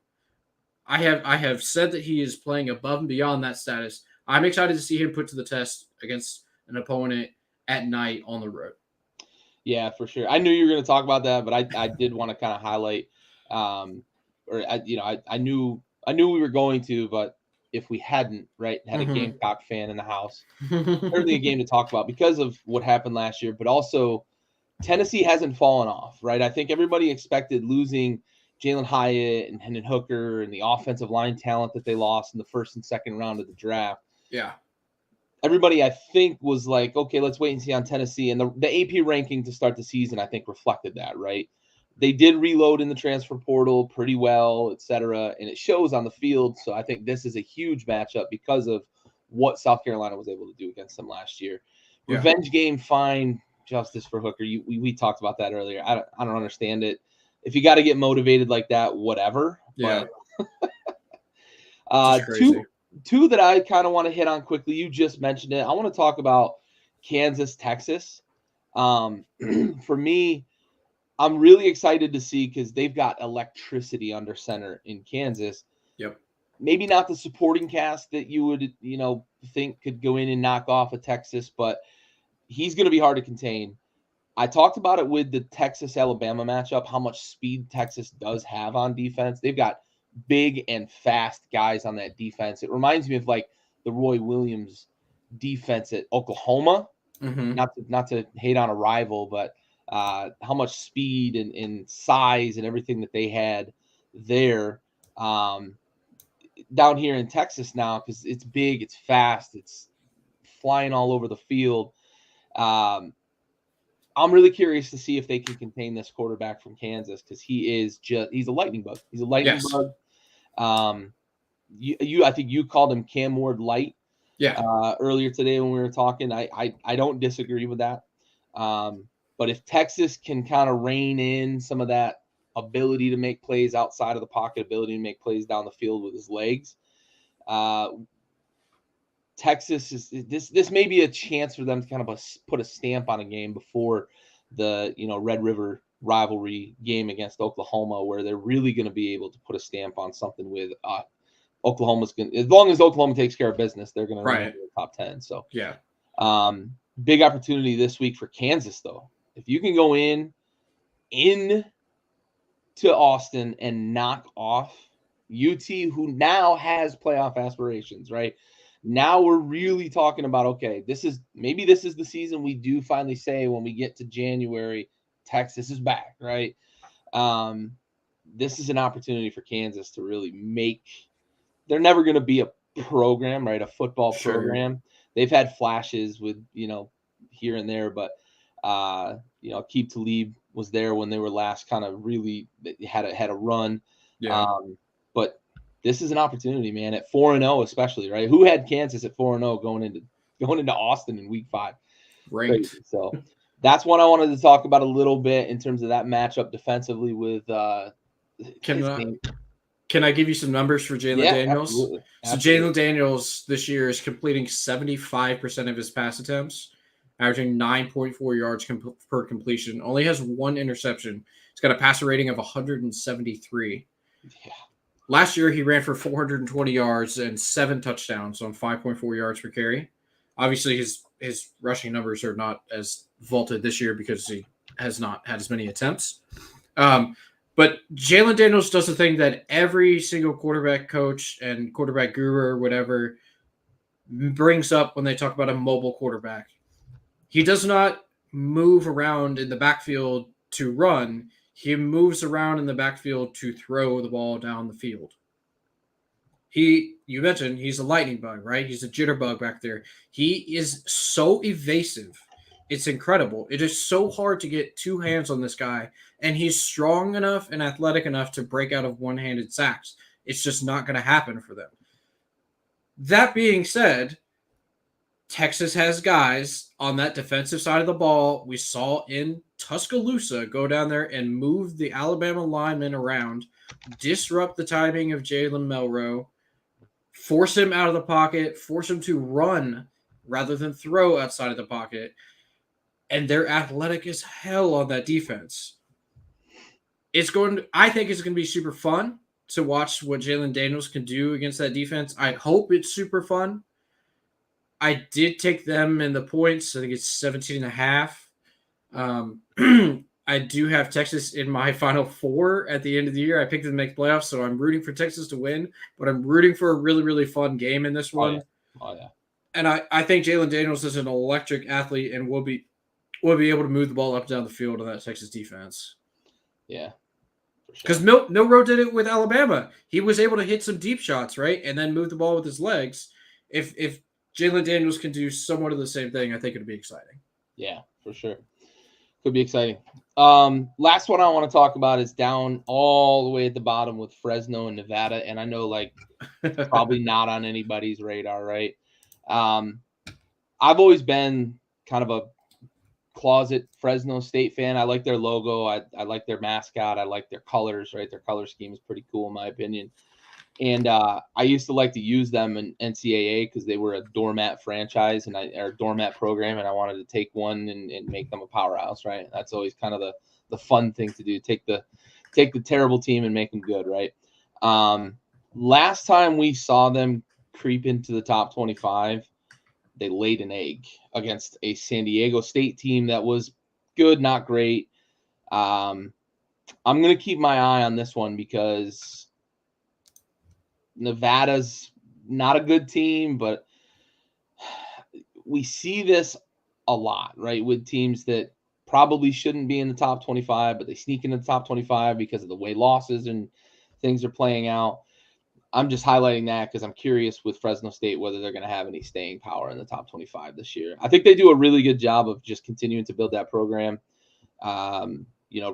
I have said that he is playing above and beyond that status. I'm excited to see him put to the test against an opponent at night on the road. Yeah, for sure. I knew you were going to talk about that, but I did want to kind of highlight, I knew we were going to, but if we hadn't, right, had a Gamecock fan in the house, certainly a game to talk about because of what happened last year, but also Tennessee hasn't fallen off, right? I think everybody expected losing Jalen Hyatt and Hendon Hooker and the offensive line talent that they lost in the first and second round of the draft. Yeah. Everybody, I think, was like, okay, let's wait and see on Tennessee. And the AP ranking to start the season, I think, reflected that, right? They did reload in the transfer portal pretty well, et cetera, and it shows on the field. So I think this is a huge matchup because of what South Carolina was able to do against them last year. Yeah. Revenge game, fine. Justice for Hooker. We talked about that earlier. I don't understand it. If you got to get motivated like that, whatever. Yeah. But two that I kind of want to hit on quickly. You just mentioned it. I want to talk about Kansas, Texas. For me, I'm really excited to see because they've got electricity under center in Kansas. Yep. Maybe not the supporting cast that you would, think could go in and knock off a Texas, but he's going to be hard to contain. I talked about it with the Texas-Alabama matchup, how much speed Texas does have on defense. They've got big and fast guys on that defense. It reminds me of like the Roy Williams defense at Oklahoma. Mm-hmm. Not to hate on a rival, but how much speed and size and everything that they had there down here in Texas now, because it's big, it's fast, it's flying all over the field. I'm really curious to see if they can contain this quarterback from Kansas because he's a lightning bug. He's a lightning bug. I think you called him Cam Ward light. Yeah. Earlier today when we were talking, I don't disagree with that. But if Texas can kind of rein in some of that ability to make plays outside of the pocket, ability to make plays down the field with his legs, Texas is this may be a chance for them to kind of put a stamp on a game before the Red River rivalry game against Oklahoma, where they're really going to be able to put a stamp on something with Oklahoma's going. As long as Oklahoma takes care of business, they're going to run into the top 10. So yeah, big opportunity this week for Kansas though. If you can go in to Austin and knock off UT, who now has playoff aspirations, right? Now we're really talking about, okay, this is the season we do finally say when we get to January, Texas is back, right? This is an opportunity for Kansas to really they're never going to be a program, right? A football program. They've had flashes with, here and there, but, Aqib Talib was there when they were last kind of really had a run. Yeah. But this is an opportunity, man, at 4-0 especially, right? Who had Kansas at 4-0 going into Austin in week 5? Right. So that's one I wanted to talk about a little bit in terms of that matchup defensively with Can I give you some numbers for Jalen Daniels? Absolutely. So Jalen Daniels this year is completing 75% of his pass attempts, averaging 9.4 yards per completion. Only has one interception. He's got a passer rating of 173. Yeah. Last year, he ran for 420 yards and 7 touchdowns on 5.4 yards per carry. Obviously, his rushing numbers are not as vaulted this year because he has not had as many attempts. But Jalen Daniels does the thing that every single quarterback coach and quarterback guru or whatever brings up when they talk about a mobile quarterback. He does not move around in the backfield to run. He moves around in the backfield to throw the ball down the field. You mentioned he's a lightning bug, right? He's a jitterbug back there. He is so evasive It's incredible. It is so hard to get two hands on this guy, and he's strong enough and athletic enough to break out of one-handed sacks. It's just not going to happen for them. That being said, Texas has guys on that defensive side of the ball. We saw in Tuscaloosa go down there and move the Alabama linemen around, disrupt the timing of Jalen Melro, force him out of the pocket, force him to run rather than throw outside of the pocket. And they're athletic as hell on that defense. I think it's going to be super fun to watch what Jalen Daniels can do against that defense. I hope it's super fun. I did take them in the points. I think it's 17.5. I do have Texas in my Final Four at the end of the year. I picked them to make playoffs, so I'm rooting for Texas to win, but I'm rooting for a really, really fun game in this one. Oh, yeah. And I think Jalen Daniels is an electric athlete and will be able to move the ball up and down the field on that Texas defense. Yeah. Because Milroe did it with Alabama. He was able to hit some deep shots, right? And then move the ball with his legs. If Jalen Daniels can do somewhat of the same thing, I think it'd be exciting. Yeah, for sure. Could be exciting. Last one I want to talk about is down all the way at the bottom with Fresno and Nevada. And I know, like, probably not on anybody's radar, right? I've always been kind of a closet Fresno State fan. I like their logo. I like their mascot. I like their colors, right? Their color scheme is pretty cool in my opinion. And I used to like to use them in NCAA because they were a doormat franchise or doormat program, and I wanted to take one and make them a powerhouse, right? That's always kind of the fun thing to do. Take the terrible team and make them good, right? Last time we saw them creep into the top 25, they laid an egg against a San Diego State team that was good, not great. I'm going to keep my eye on this one because Nevada's not a good team, but we see this a lot, right? With teams that probably shouldn't be in the top 25, but they sneak into the top 25 because of the way losses and things are playing out. I'm just highlighting that because I'm curious with Fresno State whether they're going to have any staying power in the top 25 this year. I think they do a really good job of just continuing to build that program,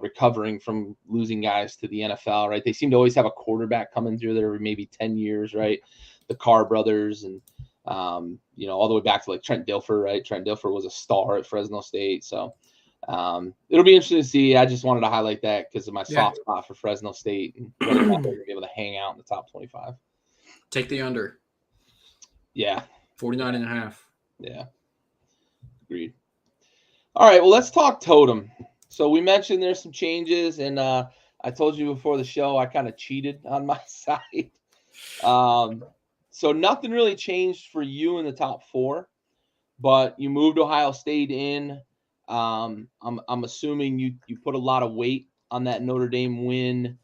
recovering from losing guys to the NFL, right? They seem to always have a quarterback coming through there every maybe 10 years, right? The Carr brothers and, all the way back to like Trent Dilfer, right? Trent Dilfer was a star at Fresno State. So it'll be interesting to see. I just wanted to highlight that because of my soft spot for Fresno State and whether or not they're going to be able to hang out in the top 25. Take the under. Yeah. 49.5. Yeah. Agreed. All right. Well, let's talk Totem. So we mentioned there's some changes, and I told you before the show I kind of cheated on my side. So nothing really changed for you in the top 4, but you moved Ohio State in. I'm assuming you put a lot of weight on that Notre Dame win,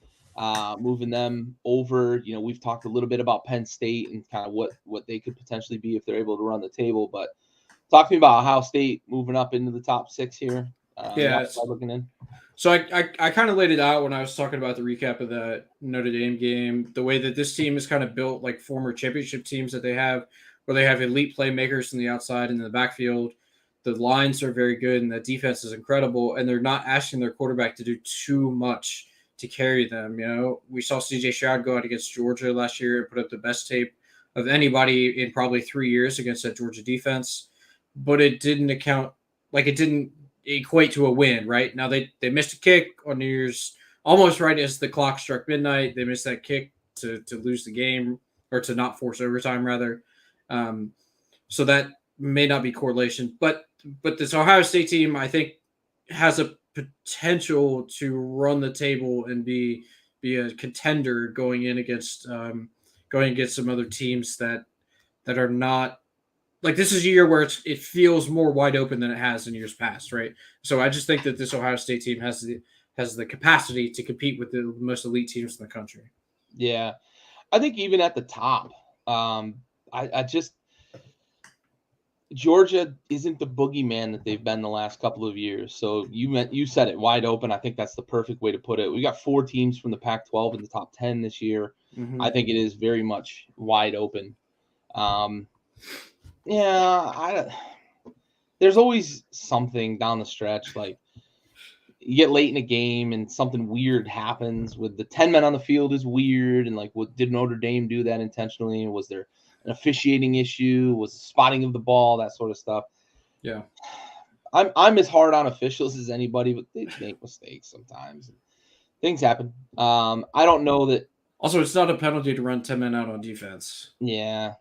moving them over. We've talked a little bit about Penn State and kind of what they could potentially be if they're able to run the table. But talk to me about Ohio State moving up into the top 6 here. Looking in. So I kind of laid it out when I was talking about the recap of the Notre Dame game. The way that this team is kind of built like former championship teams that they have, where they have elite playmakers from the outside and in the backfield. The lines are very good, and the defense is incredible, and they're not asking their quarterback to do too much to carry them. We saw C.J. Stroud go out against Georgia last year and put up the best tape of anybody in probably 3 years against that Georgia defense, but it didn't equate to a win, right? Now they missed a kick on New Year's, almost right as the clock struck midnight. They missed that kick to lose the game, or to not force overtime, rather. So that may not be correlation, but this Ohio State team, I think, has a potential to run the table and be a contender going against some other teams that are not. Like, this is a year where it feels more wide open than it has in years past, right? So I just think that this Ohio State team has the capacity to compete with the most elite teams in the country. Yeah, I think even at the top, Georgia isn't the boogeyman that they've been the last couple of years. So you said it, wide open. I think that's the perfect way to put it. We got 4 teams from the Pac-12 in the top 10 this year. Mm-hmm. I think it is very much wide open. there's always something down the stretch. Like you get late in a game and something weird happens with the 10 men on the field is weird. And like, did Notre Dame do that intentionally? Was there an officiating issue? Was the spotting of the ball, that sort of stuff? Yeah. I'm as hard on officials as anybody, but they make mistakes sometimes. Things happen. I don't know that. Also, it's not a penalty to run 10 men out on defense. Yeah.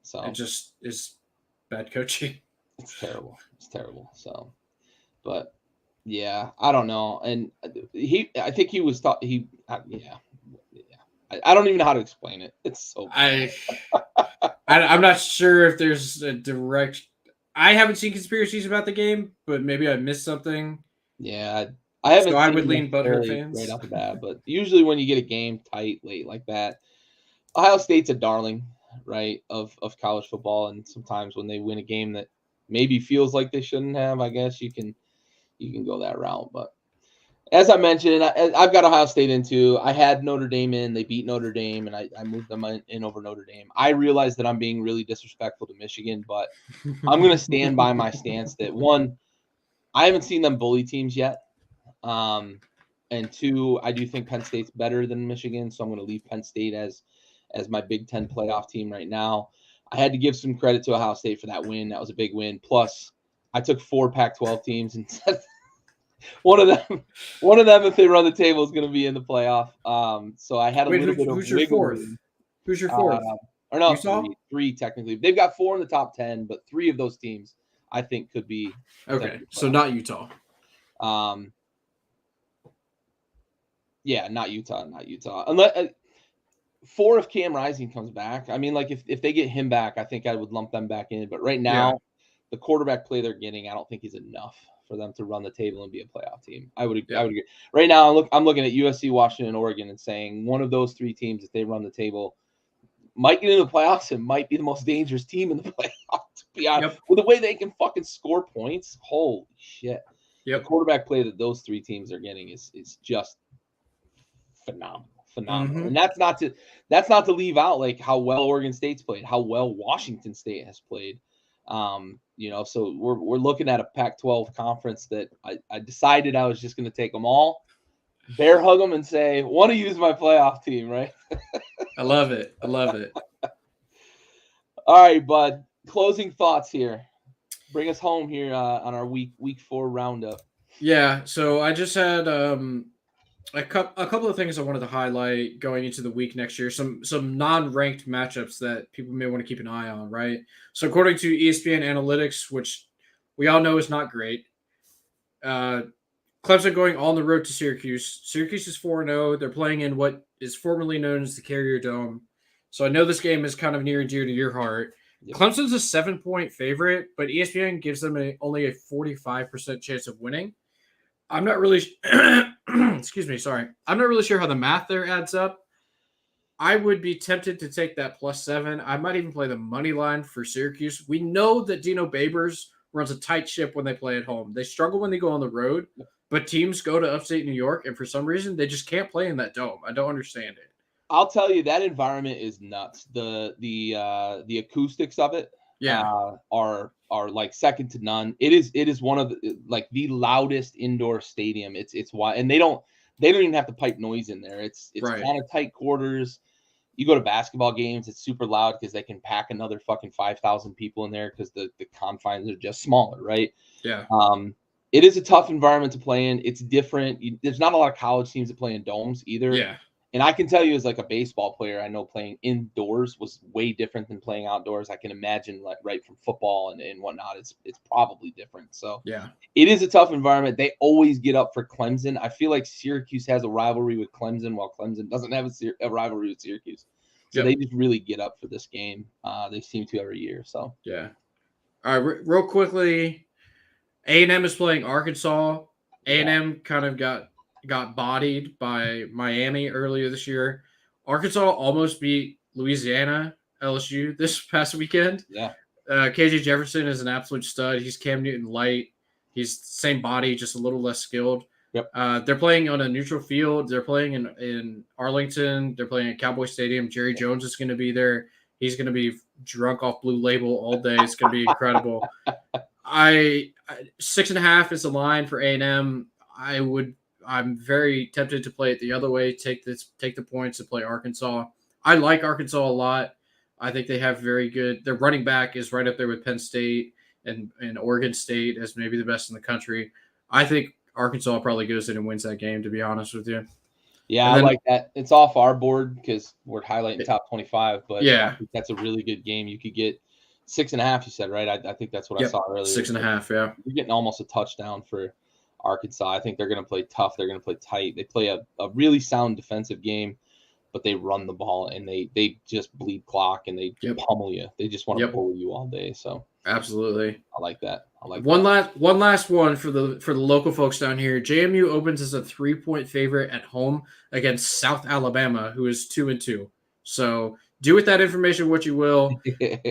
So it just is bad coaching. It's terrible. So, but yeah, I don't know. And I think he was thought he, yeah. I don't even know how to explain it. It's so bad. I'm not sure if there's a direct. I haven't seen conspiracies about the game, but maybe I missed something. Yeah, I haven't. So I would lean butthurt fans right off the bat, but usually when you get a game tight late like that, Ohio State's a darling, right, of college football, and sometimes when they win a game that maybe feels like they shouldn't have, I guess you can go that route. But as I mentioned, I've got Ohio State into. I had Notre Dame in. They beat Notre Dame, and I moved them in over Notre Dame. I realize that I'm being really disrespectful to Michigan, but I'm going to stand by my stance that, one, I haven't seen them bully teams yet. And two, I do think Penn State's better than Michigan, so I'm going to leave Penn State as my Big Ten playoff team right now. I had to give some credit to Ohio State for that win. That was a big win. Plus, I took 4 Pac-12 teams and said one of them, if they run the table, is going to be in the playoff. So I had a little bit of who's your fourth? Who's your fourth? Or no, three technically. They've got 4 in the top 10, but 3 of those teams I think could be okay. So not Utah. Yeah, not Utah. Unless 4 if Cam Rising comes back. I mean, like if they get him back, I think I would lump them back in. But right now, the quarterback play they're getting, I don't think is enough for them to run the table and be a playoff team. I would agree. Right now, I'm looking at USC, Washington, Oregon, and saying one of those 3 teams, if they run the table, might get into the playoffs and might be the most dangerous team in the playoffs. To be honest, with the way they can fucking score points, holy shit! The quarterback play that those 3 teams are getting is just phenomenal. Mm-hmm. And that's not to leave out like how well Oregon State's played, how well Washington State has played. So we're looking at a Pac-12 conference that I decided I was just going to take them all, bear hug them, and say, want to use my playoff team, right? I love it. All right, bud. Closing thoughts here. Bring us home here on our week 4 roundup. Yeah. So I just had a couple of things I wanted to highlight going into the week next year. Some non-ranked matchups that people may want to keep an eye on, right? So according to ESPN Analytics, which we all know is not great, Clemson going on the road to Syracuse. Syracuse is 4-0. They're playing in what is formerly known as the Carrier Dome. So I know this game is kind of near and dear to your heart. Yep. Clemson's a 7-point favorite, but ESPN gives them only a 45% chance of winning. I'm not really excuse me, sorry. I'm not really sure how the math there adds up. I would be tempted to take that +7. I might even play the money line for Syracuse. We know that Dino Babers runs a tight ship when they play at home. They struggle when they go on the road, but teams go to upstate New York, and for some reason, they just can't play in that dome. I don't understand it. I'll tell you, that environment is nuts. The acoustics of it are like second to none. It is one of the loudest indoor stadium. It's why, and they don't even have to pipe noise in there. It's right. Kind of tight quarters. You go to basketball games, it's super loud because they can pack another fucking 5,000 people in there because the confines are just smaller, right? Yeah. It is a tough environment to play in. It's different. There's not a lot of college teams that play in domes either. Yeah. And I can tell you, as like a baseball player, I know playing indoors was way different than playing outdoors. I can imagine, like, right from football and whatnot, it's probably different. So yeah, it is a tough environment. They always get up for Clemson. I feel like Syracuse has a rivalry with Clemson, while Clemson doesn't have a rivalry with Syracuse. So they just really get up for this game. They seem to every year. So yeah. All right, real quickly, A&M is playing Arkansas. A&M kind of got bodied by Miami earlier this year. Arkansas almost beat Louisiana LSU this past weekend. Yeah. KJ Jefferson is an absolute stud. He's Cam Newton light. He's the same body, just a little less skilled. Yep. They're playing on a neutral field. They're playing in Arlington. They're playing at Cowboy Stadium. Jerry Jones is going to be there. He's going to be drunk off Blue Label all day. It's going to be incredible. I 6.5 is the line for A&M. I'm very tempted to play it the other way. Take the points and play Arkansas. I like Arkansas a lot. I think they have very good. Their running back is right up there with Penn State and Oregon State as maybe the best in the country. I think Arkansas probably goes in and wins that game, to be honest with you. Yeah, And I then, like that. It's off our board because we're highlighting top 25, but I yeah, think that's a really good game. You could get 6.5, you said, right? I think that's what I yep, saw earlier. 6.5, yeah. You're getting almost a touchdown for Arkansas. I think they're going to play tough. They're going to play tight. They play a really sound defensive game, but they run the ball and they just bleed clock and they Yep. pummel you. They just want to Yep. bully you all day. So Absolutely. I like that. One last one for the local folks down here. JMU opens as a 3-point favorite at home against South Alabama, who is 2-2. So do with that information what you will.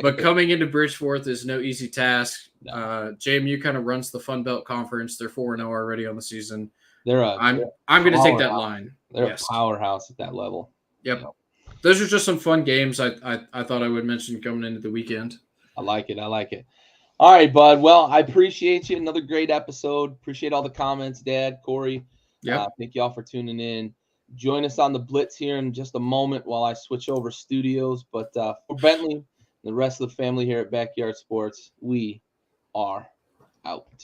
But coming into Bridgeforth is no easy task. No. JMU kind of runs the Fun Belt Conference. They're 4-0 already on the season. They're I'm going to take that line. They're a powerhouse at that level. Yep. You know. Those are just some fun games I thought I would mention coming into the weekend. I like it. All right, bud. Well, I appreciate you. Another great episode. Appreciate all the comments, Dad, Corey. Yeah. Thank y'all for tuning in. Join us on the Blitz here in just a moment while I switch over studios. But for Bentley and the rest of the family here at Backyard Sports, we are out.